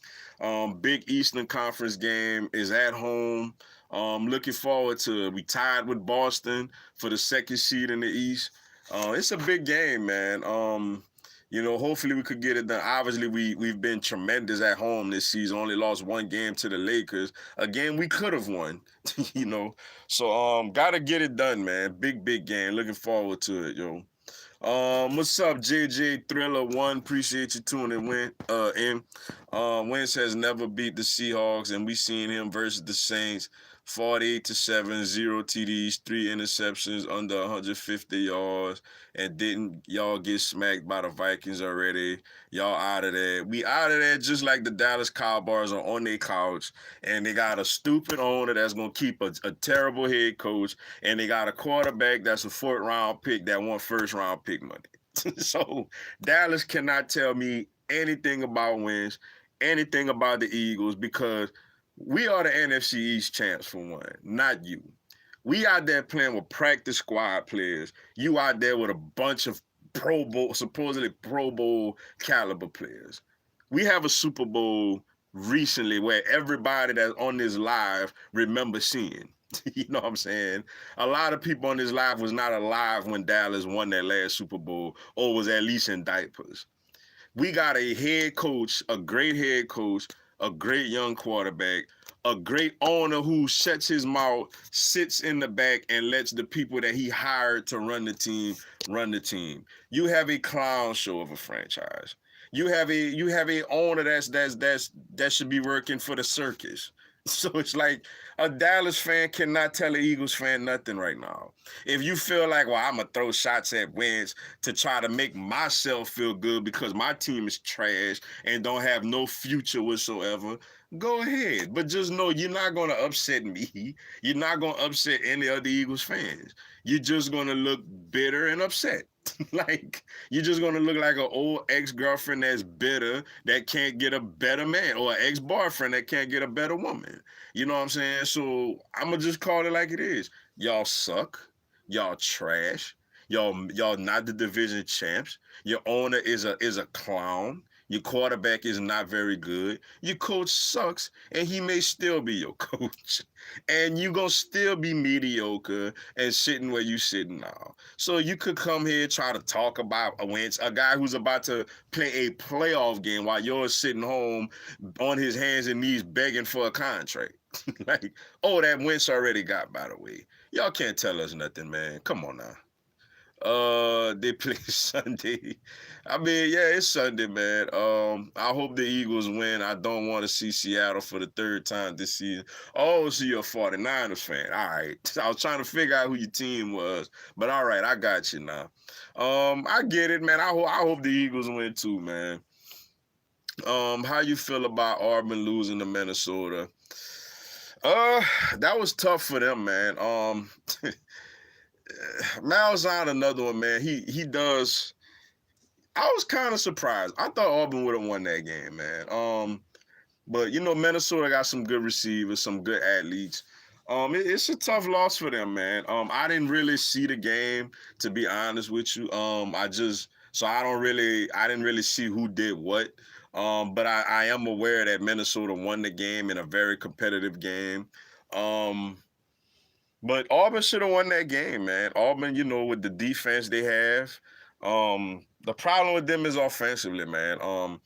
Big Eastern Conference game is at home. Looking forward to it. We tied with Boston for the second seed in the East. It's a big game, man. Hopefully we could get it done. Obviously, we've been tremendous at home this season. Only lost one game to the Lakers. A game we could have won, So gotta get it done, man. Big game. Looking forward to it, yo. What's up, JJ Thriller One? Appreciate you tuning in. Wentz has never beat the Seahawks, and we seen him versus the Saints. 48-7, 0 TDs, 3 interceptions, under 150 yards, and didn't y'all get smacked by the Vikings already? Y'all out of there. We out of there just like the Dallas Cowboys are on their couch, and they got a stupid owner that's going to keep a terrible head coach, and they got a quarterback that's a fourth-round pick that won first-round pick money. So Dallas cannot tell me anything about wins, anything about the Eagles, because we are the NFC East champs for one, not you. We out there playing with practice squad players. You out there with a bunch of supposedly Pro Bowl caliber players. We have a Super Bowl recently where everybody that's on this live remember seeing. You know what I'm saying? A lot of people on this live was not alive when Dallas won that last Super Bowl or was at least in diapers. We got a head coach, a great head coach, a great young quarterback, a great owner who shuts his mouth, sits in the back, and lets the people that he hired to run the team run the team. You have a clown show of a franchise. You have a owner that should be working for the circus. So it's like a Dallas fan cannot tell an Eagles fan nothing right now. If you feel like, well, I'm gonna throw shots at Wentz to try to make myself feel good because my team is trash and don't have no future whatsoever, go ahead. But just know you're not gonna upset me. You're not gonna upset any other Eagles fans. You're just gonna look bitter and upset. Like you're just gonna look like an old ex-girlfriend that's bitter that can't get a better man, or an ex-boyfriend that can't get a better woman. You know what I'm saying? So I'ma just call it like it is. Y'all suck. Y'all trash. Y'all not the division champs. Your owner is a clown. Your quarterback is not very good. Your coach sucks, and he may still be your coach. And you gonna still be mediocre and sitting where you sitting now. So you could come here try to talk about a Wentz, a guy who's about to play a playoff game while you're sitting home on his hands and knees begging for a contract. Like, oh, that Wentz already got, by the way. Y'all can't tell us nothing, man. Come on now. They play Sunday. I mean, yeah, it's Sunday, man. I hope the Eagles win. I don't want to see Seattle for the third time this season. Oh, so you're a 49ers fan. All right. I was trying to figure out who your team was, but all right, I got you now. I get it, man. I hope the Eagles win too, man. How you feel about Auburn losing to Minnesota? Uh, that was tough for them, man. Malzahn, another one, man. He does. I was kind of surprised. I thought Auburn would have won that game, man. But Minnesota got some good receivers, some good athletes. It's a tough loss for them, man. I didn't really see the game, to be honest with you. I didn't really see who did what. But I am aware that Minnesota won the game in a very competitive game. Um, but Auburn should have won that game, man. Auburn, with the defense they have, the problem with them is offensively, man.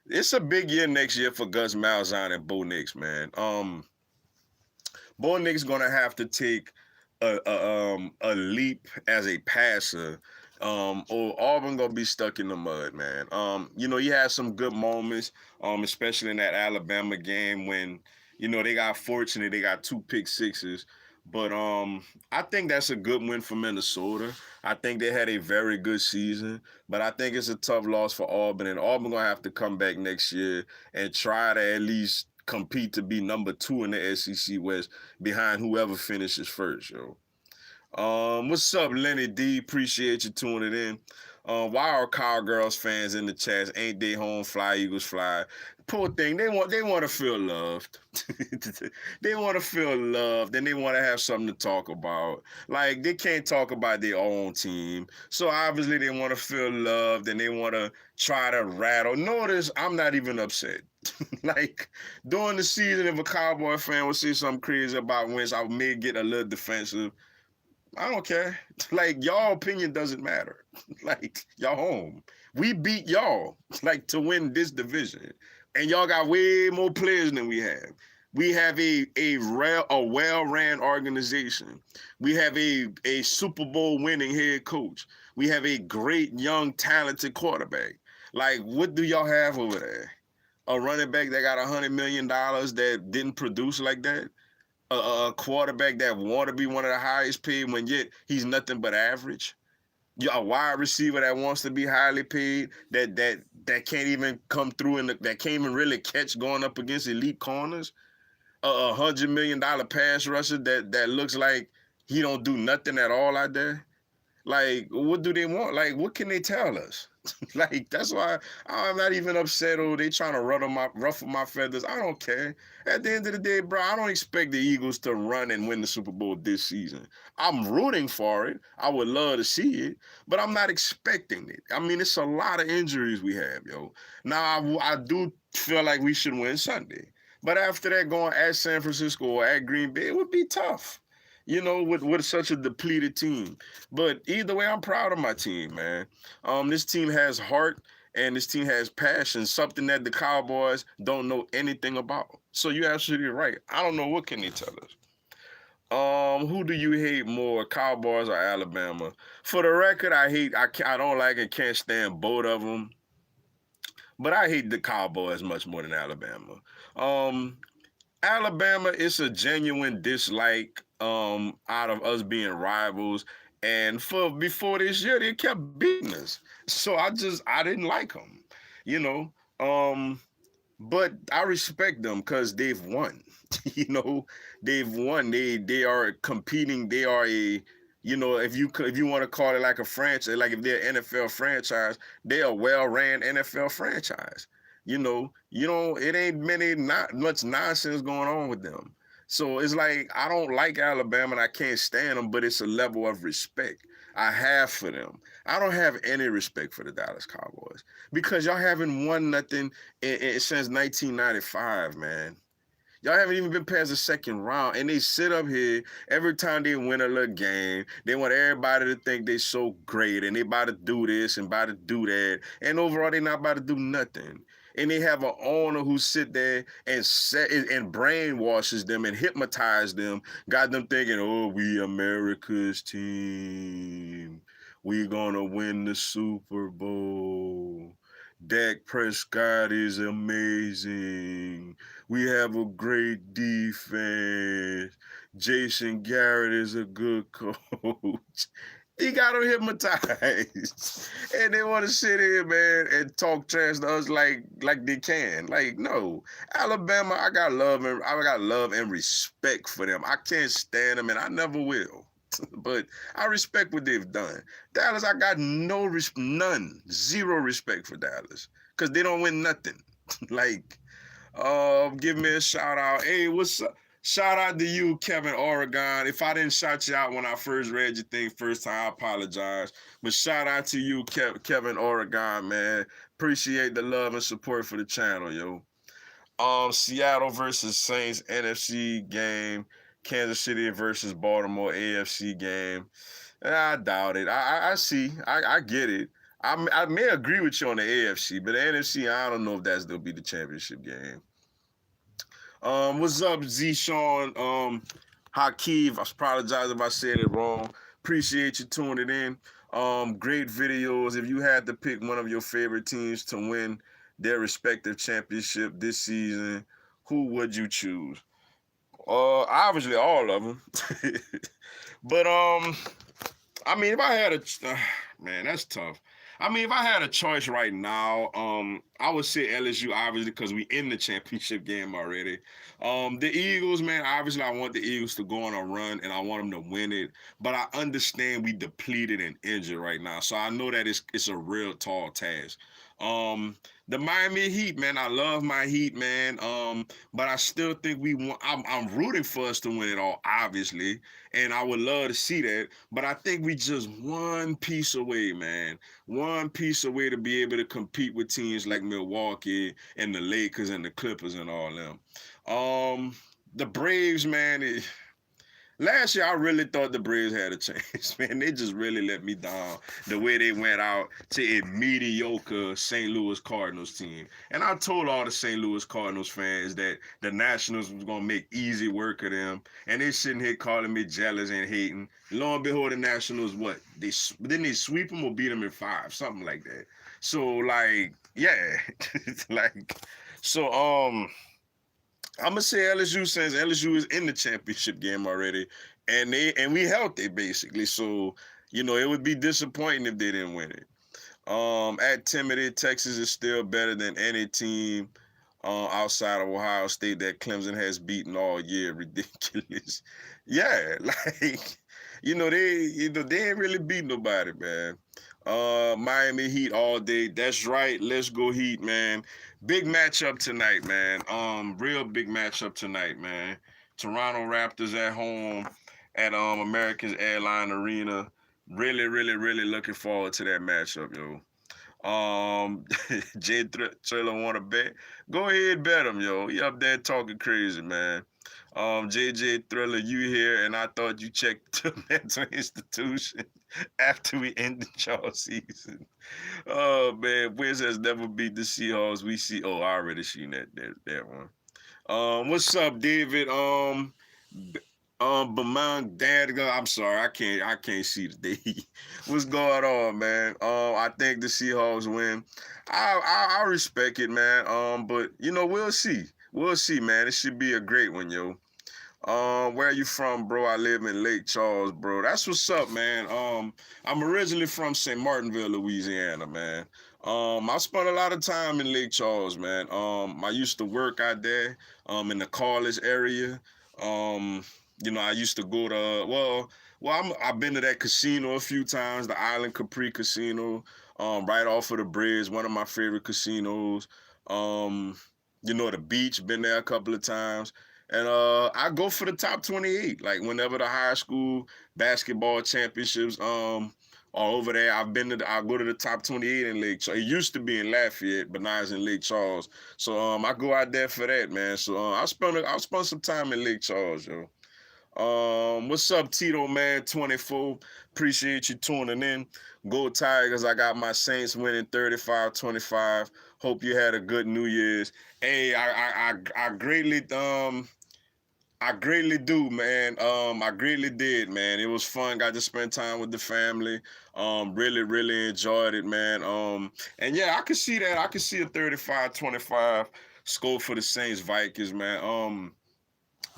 It's a big year next year for Gus Malzahn and Bo Nix, man. Bo Nix gonna have to take a leap as a passer, or Auburn gonna be stuck in the mud, man. He had some good moments, especially in that Alabama game when they got fortunate, they got 2 pick sixes. But I think that's a good win for Minnesota. I think they had a very good season, but I think it's a tough loss for Auburn, and Auburn gonna have to come back next year and try to at least compete to be number 2 in the SEC West behind whoever finishes first, yo. What's up, Lenny D? Appreciate you tuning in. Why are Cowgirls fans in the chats? Ain't they home? Fly Eagles fly. Poor thing. They want to feel loved. They want to feel loved, and they want to have something to talk about. Like they can't talk about their own team, so obviously they want to feel loved, and they want to try to rattle. Notice I'm not even upset. Like during the season, if a Cowboy fan would say something crazy about Wentz, I may get a little defensive. I don't care. Like y'all opinion doesn't matter. Like y'all home. We beat y'all like to win this division, and y'all got way more players than we have. We have a well-ran organization. We have a Super Bowl winning head coach. We have a great young talented quarterback. Like what do y'all have over there? A running back that got $100 million that didn't produce like that? A quarterback that want to be one of the highest paid when yet he's nothing but average. You a wide receiver that wants to be highly paid that can't even come through that can't even really catch going up against elite corners. $100 million pass rusher that looks like he don't do nothing at all out there. Like, what do they want? Like, what can they tell us? Like, that's why I'm not even upset or they trying to ruffle my feathers. I don't care. At the end of the day, bro, I don't expect the Eagles to run and win the Super Bowl this season. I'm rooting for it. I would love to see it, but I'm not expecting it. I mean, it's a lot of injuries we have, yo. Now, I do feel like we should win Sunday. But after that, going at San Francisco or at Green Bay, it would be tough, with such a depleted team. But either way, I'm proud of my team, man. This team has heart and this team has passion, something that the Cowboys don't know anything about. So you're absolutely right. I don't know what can they tell us. Who do you hate more, Cowboys or Alabama? For the record, I don't like and can't stand both of them, but I hate the Cowboys much more than Alabama. Um, Alabama, it's a genuine dislike out of us being rivals. And for before this year, they kept beating us. So I didn't like them, you know. Um, but I respect them because they've won. you know, they've won. They are competing. They are a if you want to call it like a franchise, like if they're an NFL franchise, they're a well-ran NFL franchise. It ain't not much nonsense going on with them. So it's like I don't like Alabama and I can't stand them, but it's a level of respect I have for them. I don't have any respect for the Dallas Cowboys because y'all haven't won nothing since 1995, man. Y'all haven't even been past the second round, and they sit up here every time they win a little game. They want everybody to think they so great, and they about to do this and about to do that, and overall they not about to do nothing. And they have an owner who sit there and brainwashes them and hypnotize them, got them thinking, "Oh, we America's team. We gonna win the Super Bowl. Dak Prescott is amazing. We have a great defense. Jason Garrett is a good coach." He got them hypnotized. And they want to sit here, man, and talk trash to us like they can. Like, no. Alabama, I got love and respect for them. I can't stand them and I never will. But I respect what they've done. Dallas, I got none, zero respect for Dallas. Because they don't win nothing. like, give me a shout out. Hey, what's up? Shout out to you, Kevin Oregon. If I didn't shout you out when I first read your thing first time, I apologize. But shout out to you, Kevin Oregon, man. Appreciate the love and support for the channel, yo. Seattle versus Saints NFC game. Kansas City versus Baltimore AFC game. I doubt it. I see. I get it. I may agree with you on the AFC, but the NFC, I don't know if that's gonna be the championship game. What's up, Z Sean? Hakeem, I apologize if I said it wrong. Appreciate you tuning in. Great videos. If you had to pick one of your favorite teams to win their respective championship this season, who would you choose? Obviously all of them. but I mean, if I had man, that's tough. I mean, if I had a choice right now, I would say LSU, obviously, because we in the championship game already. The Eagles, man, obviously, I want the Eagles to go on a run, and I want them to win it. But I understand we depleted and injured right now, so I know that it's a real tall task. The Miami Heat, man, I love my Heat, man. But I still think we want. I'm rooting for us to win it all, obviously, and I would love to see that. But I think we just one piece away, man. One piece away to be able to compete with teams like Milwaukee and the Lakers and the Clippers and all them. The Braves, man. Last year, I really thought the Braves had a chance, man. They just really let me down the way they went out to a mediocre St. Louis Cardinals team. And I told all the St. Louis Cardinals fans that the Nationals was going to make easy work of them. And they sitting here calling me jealous and hating. Lo and behold, the Nationals, didn't they sweep them or beat them in 5? Something like that. So, like, yeah. like, so, I'm gonna say LSU since LSU is in the championship game already, and we healthy basically. So it would be disappointing if they didn't win it. At Timothy, Texas is still better than any team outside of Ohio State that Clemson has beaten all year. Ridiculous. Yeah, like they ain't really beat nobody, man. Miami Heat all day. That's right. Let's go Heat, man. Big matchup tonight, man. Real big matchup tonight, man. Toronto Raptors at home at American Airline Arena. Really, really, really looking forward to that matchup, yo. Jay Triller want to bet? Go ahead, bet him, yo. He up there talking crazy, man. JJ Thriller, you here, and I thought you checked the mental institution after we ended y'all season. Oh man, Wiz has never beat the Seahawks. We see. Oh, I already seen that one. What's up, David? Bamang Dad, I'm sorry, I can't see today. What's going on, man? I think the Seahawks win. I respect it, man. But we'll see. We'll see, man. It should be a great one, yo. Where are you from, bro? I live in Lake Charles, bro. That's what's up, man. I'm originally from St. Martinville, Louisiana, man. I spent a lot of time in Lake Charles, man. I used to work out there, in the college area. Um, I used to go to I've been to that casino a few times, the Island Capri Casino, right off of the bridge, one of my favorite casinos. Um, the beach, been there a couple of times. And I go for the top 28. Like whenever the high school basketball championships are over there, I go to the top 28 in Lake Charles. It used to be in Lafayette, but now it's in Lake Charles. So I go out there for that, man. So I spent some time in Lake Charles, yo. What's up, Tito man? 24. Appreciate you tuning in. Go Tigers. I got my Saints winning 35-25. Hope you had a good New Year's. Hey, I greatly do, man. I greatly did, man. It was fun. Got to spend time with the family. Really, really enjoyed it, man. And yeah, I could see that. I could see a 35-25 score for the Saints Vikings, man.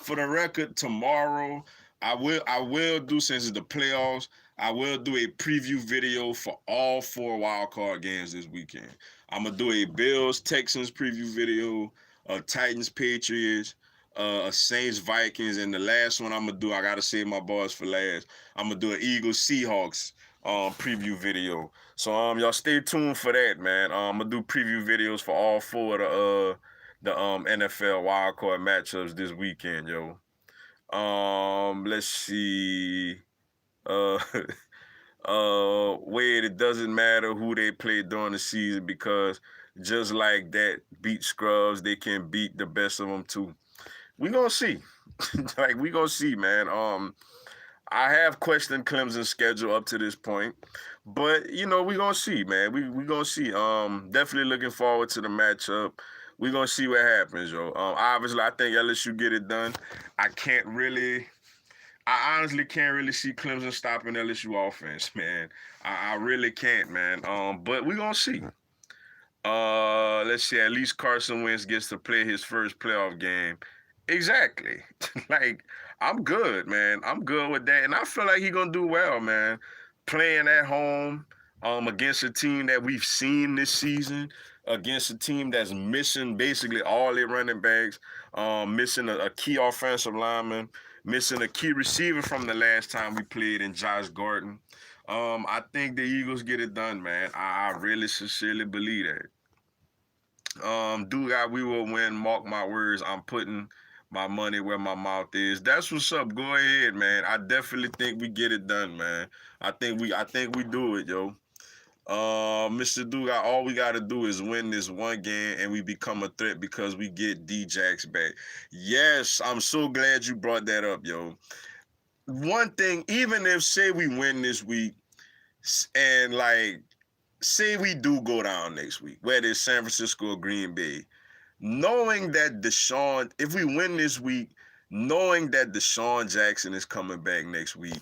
For the record, tomorrow I will do, since it's the playoffs, I will do a preview video for all four wild card games this weekend. I'm gonna do a Bills Texans preview video, a Titans Patriots, a Saints Vikings, and the last one I'm gonna do, I gotta save my boys for last. I'm gonna do an Eagles Seahawks preview video. So y'all stay tuned for that, man. I'm gonna do preview videos for all four of the NFL wildcard matchups this weekend, yo. Let's see. Uh, Wade, it doesn't matter who they play during the season, because just like that beat scrubs, they can beat the best of them too. We gonna see. We gonna see, man. I have questioned Clemson's schedule up to this point, but we gonna see, man. We gonna see. Definitely looking forward to the matchup. We gonna see what happens, yo. Obviously, I think LSU get it done. I honestly can't really see Clemson stopping LSU offense, man. I really can't, man. But we gonna see. Let's see. At least Carson Wentz gets to play his first playoff game. Exactly. Like, I'm good, man. I'm good with that. And I feel like he's gonna do well, man. Playing at home, against a team that we've seen this season, against a team that's missing basically all their running backs, missing a key offensive lineman, missing a key receiver from the last time we played in Josh Gordon. I think the Eagles get it done, man. I really sincerely believe that. Dude, we will win. Mark my words. I'm putting my money where my mouth is. That's what's up. Go ahead, man. I definitely think we get it done, man. I think we do it, yo. Mr. Duga, all we gotta do is win this one game and we become a threat because we get D-Jax back. Yes, I'm so glad you brought that up, yo. One thing, even if say we win this week and say we do go down next week, whether it's San Francisco or Green Bay, knowing that if we win this week, knowing that Deshaun Jackson is coming back next week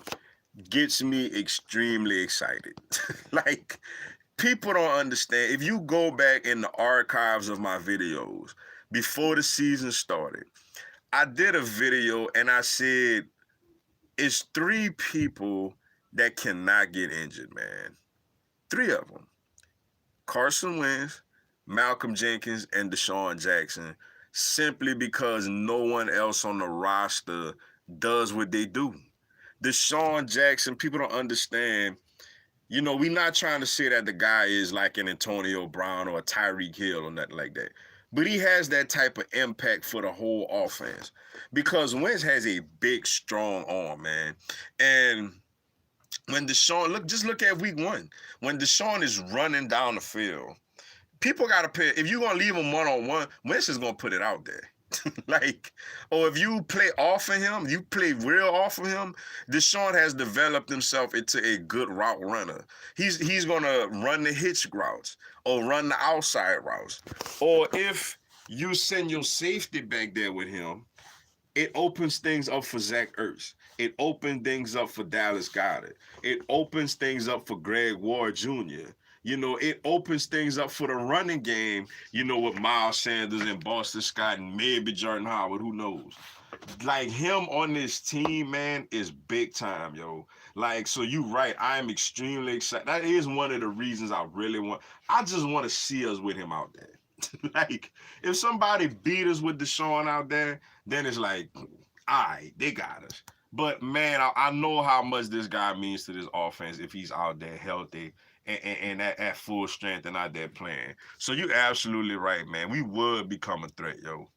gets me extremely excited. Like, people don't understand. If you go back in the archives of my videos before the season started, I did a video and I said, it's 3 people that cannot get injured, man. 3 of them. Carson Wentz, Malcolm Jenkins, and Deshaun Jackson, simply because no one else on the roster does what they do. Deshaun Jackson, people don't understand. We're not trying to say that the guy is like an Antonio Brown or a Tyreek Hill or nothing like that. But he has that type of impact for the whole offense. Because Wentz has a big, strong arm, man. And when Deshaun, just look at week 1. When Deshaun is running down the field, people got to pay. If you're going to leave him one-on-one, Wentz is going to put it out there. Or if you play off of him, you play real off of him, Deshaun has developed himself into a good route runner. He's gonna run the hitch routes or run the outside routes. Or if you send your safety back there with him, it opens things up for Zach Ertz. It opens things up for Dallas Goedert. It opens things up for Greg Ward Jr. It opens things up for the running game, with Miles Sanders and Boston Scott and maybe Jordan Howard, who knows? Like him on this team, man, is big time, yo. Like, so you right. I am extremely excited. That is one of the reasons I really want. I just want to see us with him out there. Like, if somebody beat us with Deshaun out there, then it's like, all right, they got us. But man, I know how much this guy means to this offense if he's out there healthy and at full strength and out there playing. So you absolutely right, man. We would become a threat, yo.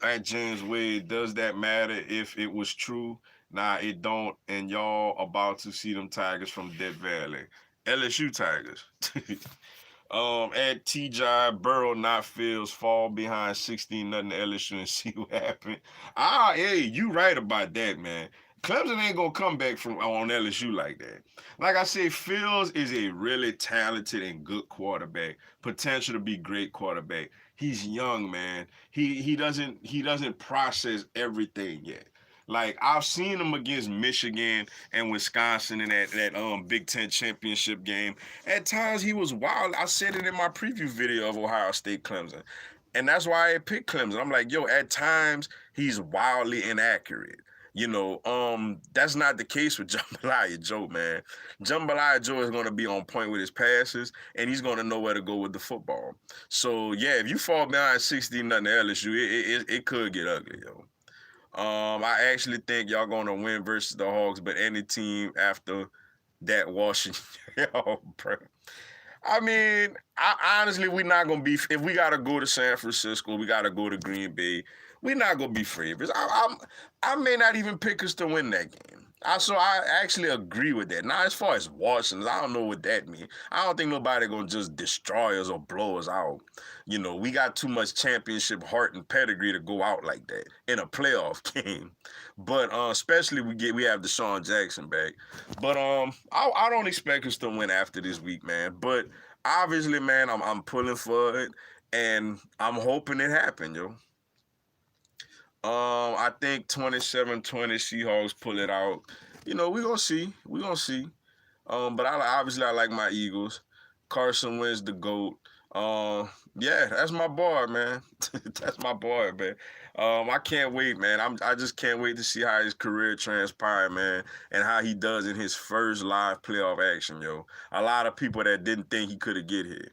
At James Wade, does that matter if it was true? Nah, it don't. And y'all about to see them Tigers from Death Valley. LSU Tigers. At TJ Burrow not Fields fall behind 16-0 LSU and see what happened. Hey, you right about that, man. Clemson ain't gonna come back from on LSU like that. Like I said, Fields is a really talented and good quarterback, potential to be great quarterback. He's young, man. He doesn't process everything yet. Like I've seen him against Michigan and Wisconsin in that Big Ten championship game. At times he was wild. I said it in my preview video of Ohio State Clemson. And that's why I picked Clemson. I'm like, yo, at times he's wildly inaccurate. That's not the case with Jambalaya Joe, man. Jambalaya Joe is going to be on point with his passes, and he's going to know where to go with the football. So, yeah, if you fall behind 16-0 LSU, it could get ugly, yo. I actually think y'all gonna win versus the Hogs, but any team after that Washington, yo, bro. I mean, honestly, we're not gonna be. If we gotta go to San Francisco, we gotta go to Green Bay. We're not gonna be favorites. I may not even pick us to win that game. So I actually agree with that. Now, as far as Washington, I don't know what that means. I don't think nobody gonna just destroy us or blow us out. We got too much championship heart and pedigree to go out like that in a playoff game. But especially we have Deshaun Jackson back. But I don't expect us to win after this week, man. But obviously, man, I'm pulling for it, and I'm hoping it happen, yo. I think 27-20 Seahawks pull it out. We're gonna see. We're gonna see. But I like my Eagles. Carson Wentz the GOAT. Yeah, that's my boy, man. That's my boy, man. I can't wait, man. I just can't wait to see how his career transpire, man, and how he does in his first live playoff action, yo. A lot of people that didn't think he could have get here.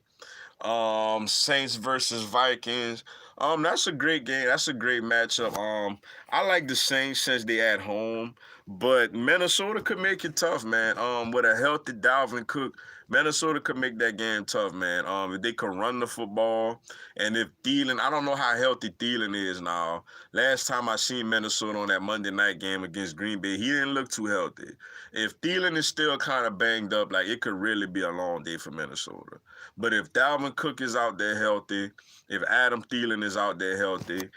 Saints versus Vikings. That's a great game. That's a great matchup. I like the Saints since they at home, but Minnesota could make it tough, man. With a healthy Dalvin Cook, Minnesota could make that game tough, man. If they could run the football, and if Thielen, I don't know how healthy Thielen is now. Last time I seen Minnesota on that Monday night game against Green Bay, he didn't look too healthy. If Thielen is still kind of banged up, like it could really be a long day for Minnesota. But if Dalvin Cook is out there healthy, if Adam Thielen is out there healthy,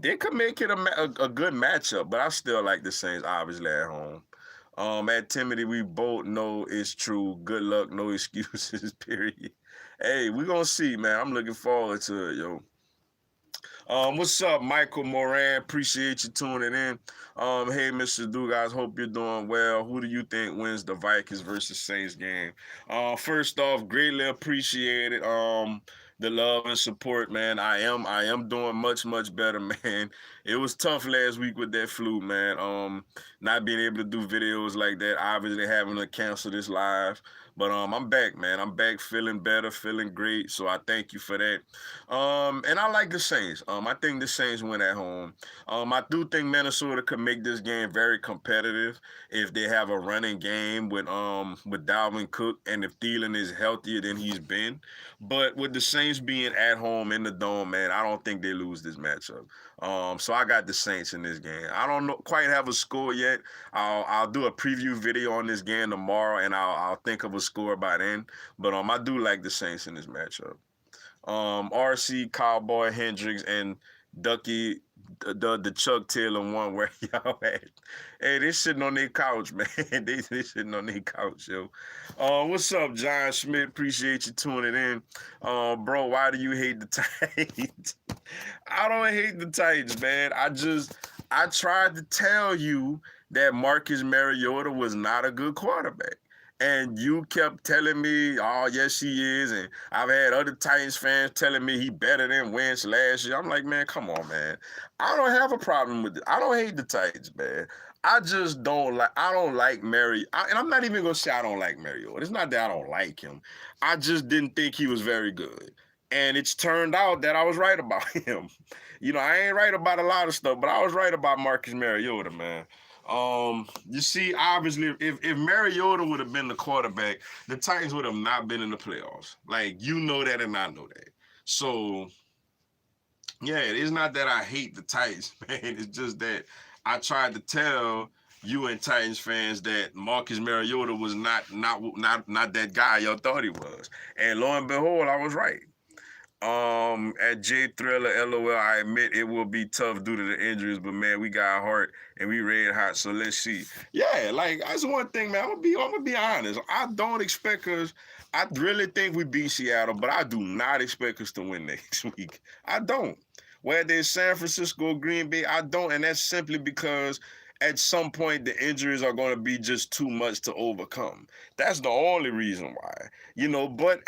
they could make it a good matchup. But I still like the Saints, obviously, at home. At Timothy, we both know it's true. Good luck, no excuses, period. Hey, we're going to see, man. I'm looking forward to it, yo. What's up, Michael Moran? Appreciate you tuning in. Hey, Mr. Dugas, hope you're doing well. Who do you think wins the Vikings versus Saints game? First off, greatly appreciate it. The love and support, man. I am doing much, much better, man. It was tough last week with that flu, man. Not being able to do videos like that, obviously having to cancel this live. But I'm back, man. I'm back feeling better, feeling great. So I thank you for that. And I like the Saints. I think the Saints win at home. I do think Minnesota could make this game very competitive if they have a running game with Dalvin Cook and if Thielen is healthier than he's been. But with the Saints being at home in the dome, man, I don't think they lose this matchup. So I got the Saints in this game. I don't quite have a score yet. I'll do a preview video on this game tomorrow, and I'll think of a score by then. But I do like the Saints in this matchup. RC, Cowboy, Hendricks, and Ducky, the Chuck Taylor one where y'all at. Hey, they sitting on their couch, man. they sitting on their couch, yo. What's up, John Schmidt? Appreciate you tuning in. Bro, why do you hate the Titans? I don't hate the Titans, man. I tried to tell you that Marcus Mariota was not a good quarterback. And you kept telling me, oh, yes, he is. And I've had other Titans fans telling me he better than Wentz last year. I'm like, man, come on, man. I don't have a problem with it. I don't hate the Titans, man. I don't like and I'm not even going to say I don't like Mariota. It's not that I don't like him. I just didn't think he was very good. And it's turned out that I was right about him. I ain't right about a lot of stuff, but I was right about Marcus Mariota, man. You see, obviously, if Mariota would have been the quarterback, the Titans would have not been in the playoffs. Like, you know that and I know that. So, yeah, it's not that I hate the Titans, man. It's just that I tried to tell you and Titans fans that Marcus Mariota was not that guy y'all thought he was. And lo and behold, I was right. At J Thriller, LOL, I admit it will be tough due to the injuries, but man, we got heart and we red hot. So let's see. Yeah, like that's one thing, man. I'm gonna be honest. I don't expect us. I really think we beat Seattle, but I do not expect us to win next week. I don't. Whether it's San Francisco or Green Bay, I don't, and that's simply because at some point the injuries are going to be just too much to overcome. That's the only reason why. But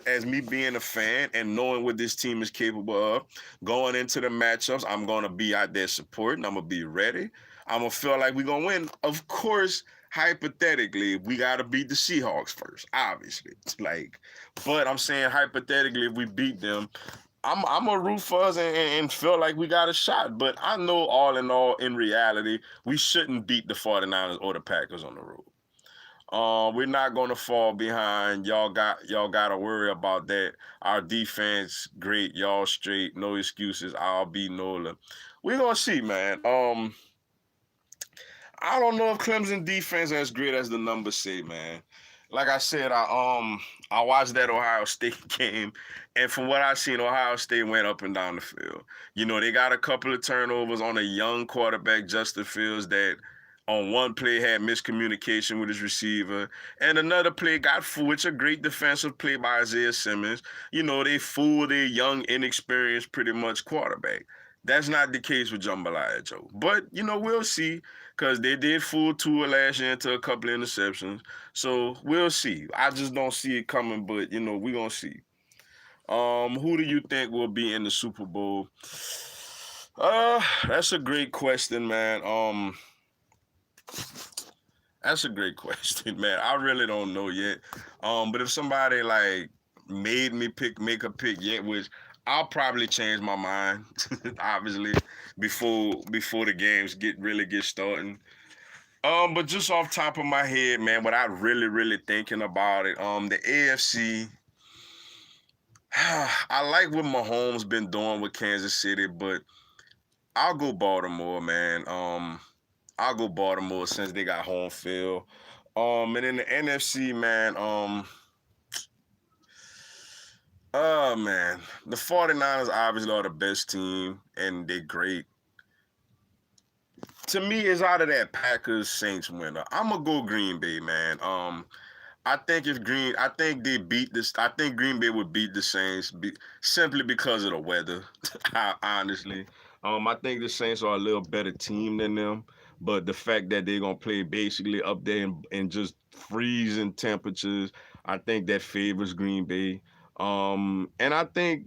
as me being a fan and knowing what this team is capable of, going into the matchups, I'm gonna be out there supporting. I'm gonna be ready. I'm gonna feel like we're gonna win. Of course, hypothetically, we gotta beat the Seahawks first, obviously. But I'm saying hypothetically, if we beat them, I'm a root for us and feel like we got a shot. But I know all in all, in reality, we shouldn't beat the 49ers or the Packers on the road. We're not gonna fall behind. Y'all gotta worry about that. Our defense, great. Y'all straight. No excuses. I'll be Nola. We're gonna see, man. I don't know if Clemson defense as great as the numbers say, man. Like I said, I watched that Ohio State game, and from what I seen, Ohio State went up and down the field. They got a couple of turnovers on a young quarterback, Justin Fields, that on one play had miscommunication with his receiver, and another play got fooled, which a great defensive play by Isaiah Simmons. They fooled a young, inexperienced, pretty much quarterback. That's not the case with Jambalaya Joe. But, we'll see because they did fool Tua last year into a couple of interceptions. So we'll see. I just don't see it coming, but, we're going to see. Who do you think will be in the Super Bowl? That's a great question, man. That's a great question, man. I really don't know yet. But if somebody like made me make a pick yet, which I'll probably change my mind, obviously, before the games get starting. But just off top of my head, man, without really thinking about it, the AFC. I like what Mahomes been doing with Kansas City, but I'll go Baltimore, man. I'll go Baltimore since they got home field. And in the NFC, man, oh man, the 49ers obviously are the best team and they're great. To me, it's out of that Packers Saints winner. I'm gonna go Green Bay, man. I think they beat this. I think Green Bay would beat the Saints simply because of the weather. Honestly, I think the Saints are a little better team than them, but the fact that they're gonna play basically up there in just freezing temperatures, I think that favors Green Bay. And I think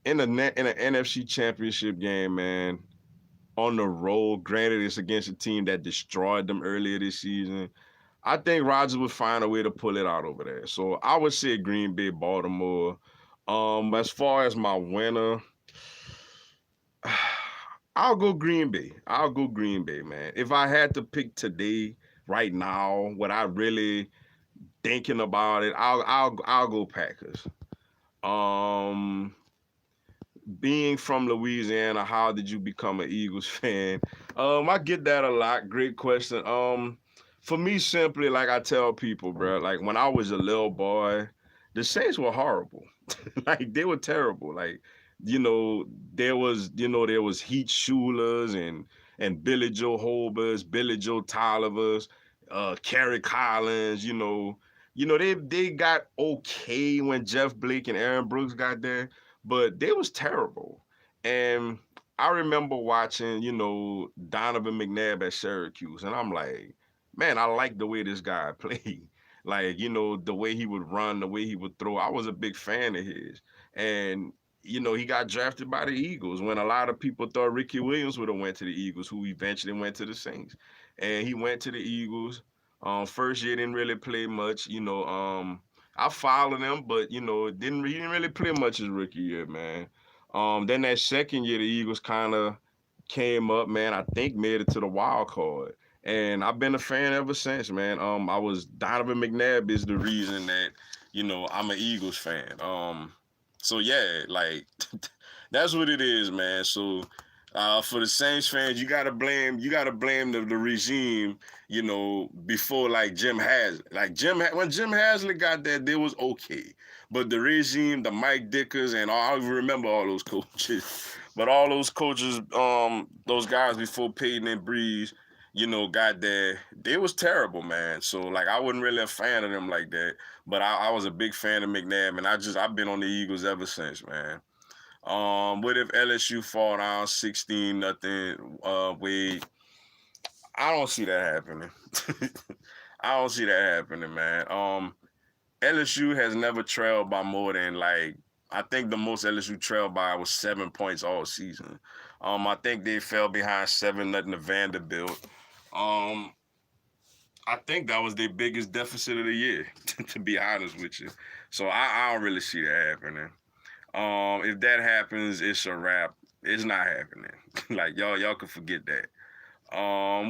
in an NFC Championship game, man, on the road, granted it's against a team that destroyed them earlier this season. I think Rodgers would find a way to pull it out over there. So I would say Green Bay, Baltimore. As far as my winner, I'll go Green Bay. I'll go Green Bay, man. If I had to pick today, right now, without really thinking about it, I'll go Packers. Um, Being from Louisiana, how did you become an Eagles fan? I get that a lot. Great question. For me, simply like I tell people, bro, like when I was a little boy, the Saints were horrible. Like they were terrible. Like, you know, there was Heat Shulers and Billy Joe Holbers, Billy Joe Tollivers, Kerry Collins, they got okay when Jeff Blake and Aaron Brooks got there, but they was terrible. And I remember watching, Donovan McNabb at Syracuse, and I'm like, man, I like the way this guy played. Like, the way he would run, the way he would throw. I was a big fan of his. And, he got drafted by the Eagles when a lot of people thought Ricky Williams would have went to the Eagles, who eventually went to the Saints. And he went to the Eagles. First year didn't really play much. I followed him, but he didn't really play much his rookie year, man. Then that second year, the Eagles kind of came up, man. I think made it to the wild card, and I've been a fan ever since, man. Donovan McNabb is the reason that I'm an Eagles fan. So yeah, like that's what it is, man. So for the Saints fans, you gotta blame the regime, before like Jim Haslett. When Jim Haslett got there, they was okay. But the regime, the Mike Dickers and I remember all those coaches. But all those coaches, those guys before Peyton and Breeze, got there, they was terrible, man. So like I wasn't really a fan of them like that. But I was a big fan of McNabb, and I've been on the Eagles ever since, man. What if LSU fall down 16-0? Wade, I don't see that happening. I don't see that happening, man. LSU has never trailed by more than I think the most LSU trailed by was 7 points all season. I think they fell behind 7-0 to Vanderbilt. Um, I think that was their biggest deficit of the year, to be honest with you. So I don't really see that happening. If that happens, it's a wrap. It's not happening. Like y'all can forget that.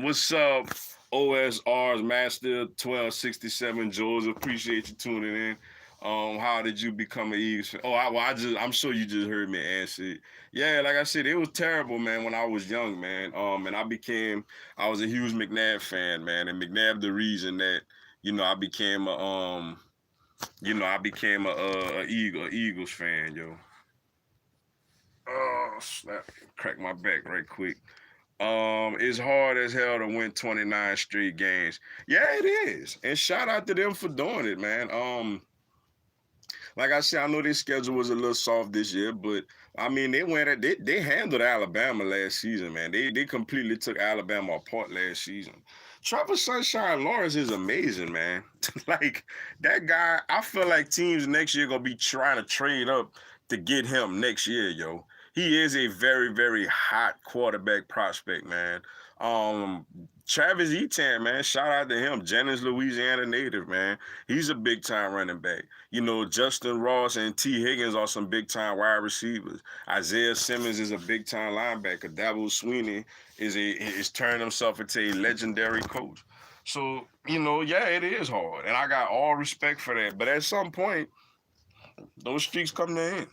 What's up, OSR's Master 1267 Jules? Appreciate you tuning in. How did you become an Eagles fan? I'm sure you just heard me answer it. Yeah, like I said, it was terrible, man, when I was young, man. And I was a huge McNabb fan, man, and McNabb the reason that I became a Eagles fan, yo. Oh snap! Crack my back right quick. It's hard as hell to win 29 straight games. Yeah, it is. And shout out to them for doing it, man. Like I said, I know their schedule was a little soft this year, but I mean they handled Alabama last season, man. They completely took Alabama apart last season. Trevor Sunshine Lawrence is amazing, man. Like that guy, I feel like teams next year gonna be trying to trade up to get him next year, yo. He is a very, very hot quarterback prospect, man. Um, Travis Etienne, man, shout out to him. Jennings, Louisiana native, man. He's a big time running back. Justin Ross and T. Higgins are some big time wide receivers. Isaiah Simmons is a big time linebacker. Dabo Sweeney is turning himself into a legendary coach. So, yeah, it is hard. And I got all respect for that. But at some point, those streaks come to an end.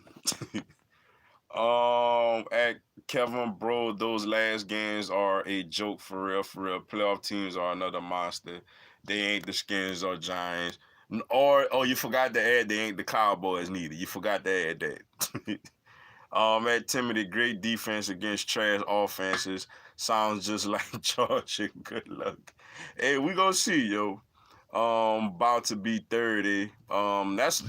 At Kevin Bro, those last games are a joke for real, for real. Playoff teams are another monster. They ain't the Skins or Giants. Or you forgot to add they ain't the Cowboys neither. You forgot to add that. At Timothy, great defense against trash offenses. Sounds just like Georgia. Good luck. Hey, we gonna see, yo. About to be 30. That's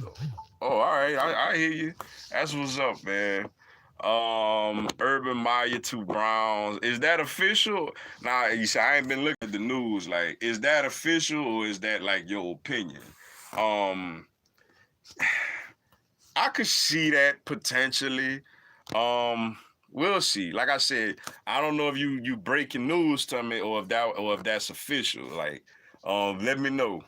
all right. I hear you. That's what's up, man. Urban Meyer to Browns. Is that official? Nah, you see, I ain't been looking at the news. Like, is that official or is that like your opinion? Um, I could see that potentially. We'll see. Like I said, I don't know if you breaking news to me or if that's official. Like, let me know.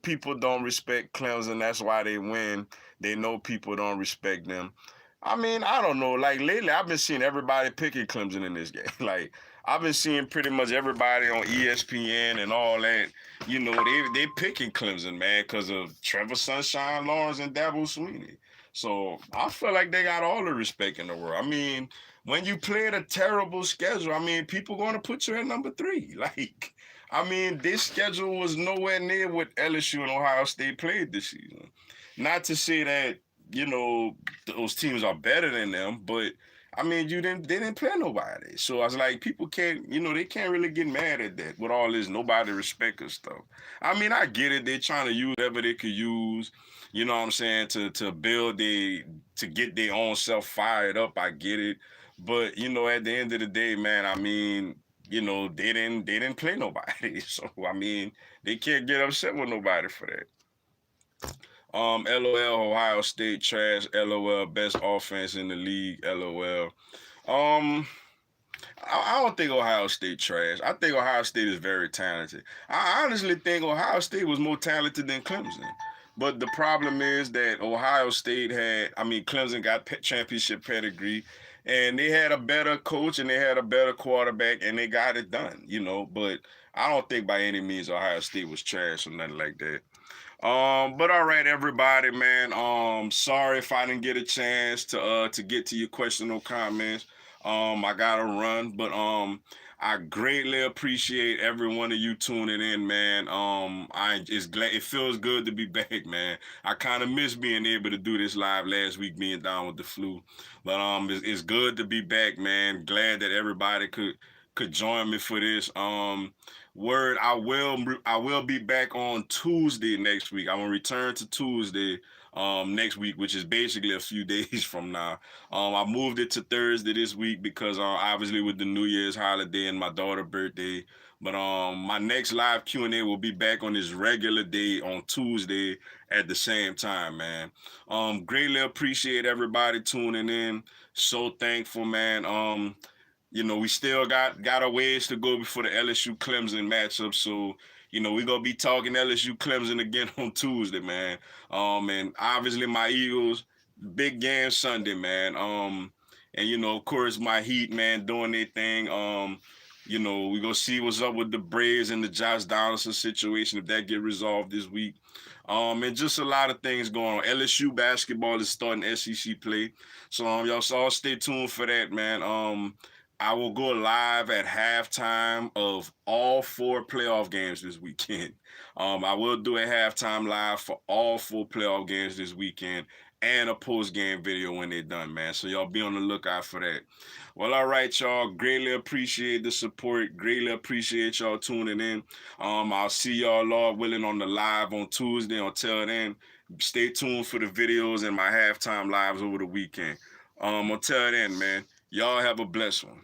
People don't respect Clemson. That's why they win. They know people don't respect them. I mean, I don't know. Like lately, I've been seeing everybody picking Clemson in this game. Like I've been seeing pretty much everybody on ESPN and all that. They picking Clemson, man, because of Trevor Sunshine Lawrence and Dabo Sweeney. So I feel like they got all the respect in the world. I mean, when you play a terrible schedule, I mean, people going to put you at number 3. Like, I mean, this schedule was nowhere near what LSU and Ohio State played this season. Not to say that those teams are better than them, but I mean, they didn't play nobody. So I was like, people can't, they can't really get mad at that with all this nobody respect us stuff. I mean, I get it. They're trying to use whatever they could use, you know what I'm saying, to build to get their own self fired up. I get it. But, at the end of the day, man, I mean, they didn't play nobody. So I mean, they can't get upset with nobody for that. LOL, Ohio State trash. LOL, best offense in the league. LOL. Um, I don't think Ohio State trash. I think Ohio State is very talented. I honestly think Ohio State was more talented than Clemson. But the problem is that Ohio State Clemson got championship pedigree, and they had a better coach and they had a better quarterback, and they got it done. But I don't think by any means Ohio State was trash or nothing like that. But all right, everybody, man. Sorry if I didn't get a chance to get to your question or comments. I gotta run, but I greatly appreciate every one of you tuning in, man. It feels good to be back, man. I kind of miss being able to do this live last week, being down with the flu, but it's good to be back, man. Glad that everybody could join me for this. Word, I will be back on Tuesday next week. I'm gonna return to Tuesday next week, which is basically a few days from now. I moved it to Thursday this week because obviously with the New Year's holiday and my daughter's birthday. But my next live Q&A will be back on this regular day on Tuesday at the same time, man. Greatly appreciate everybody tuning in. So thankful, man. We still got a ways to go before the LSU Clemson matchup. So, we're gonna be talking LSU Clemson again on Tuesday, man. And obviously my Eagles, big game Sunday, man. And of course my Heat, man, doing their thing. We're gonna see what's up with the Braves and the Josh Donaldson situation if that get resolved this week. And just a lot of things going on. LSU basketball is starting SEC play. So y'all all stay tuned for that, man. I will go live at halftime of all 4 playoff games this weekend. I will do a halftime live for all 4 playoff games this weekend and a post-game video when they're done, man. So y'all be on the lookout for that. Well, all right, y'all. Greatly appreciate the support. Greatly appreciate y'all tuning in. I'll see y'all, Lord willing, on the live on Tuesday. Until then, stay tuned for the videos and my halftime lives over the weekend. Until then, man, y'all have a blessed one.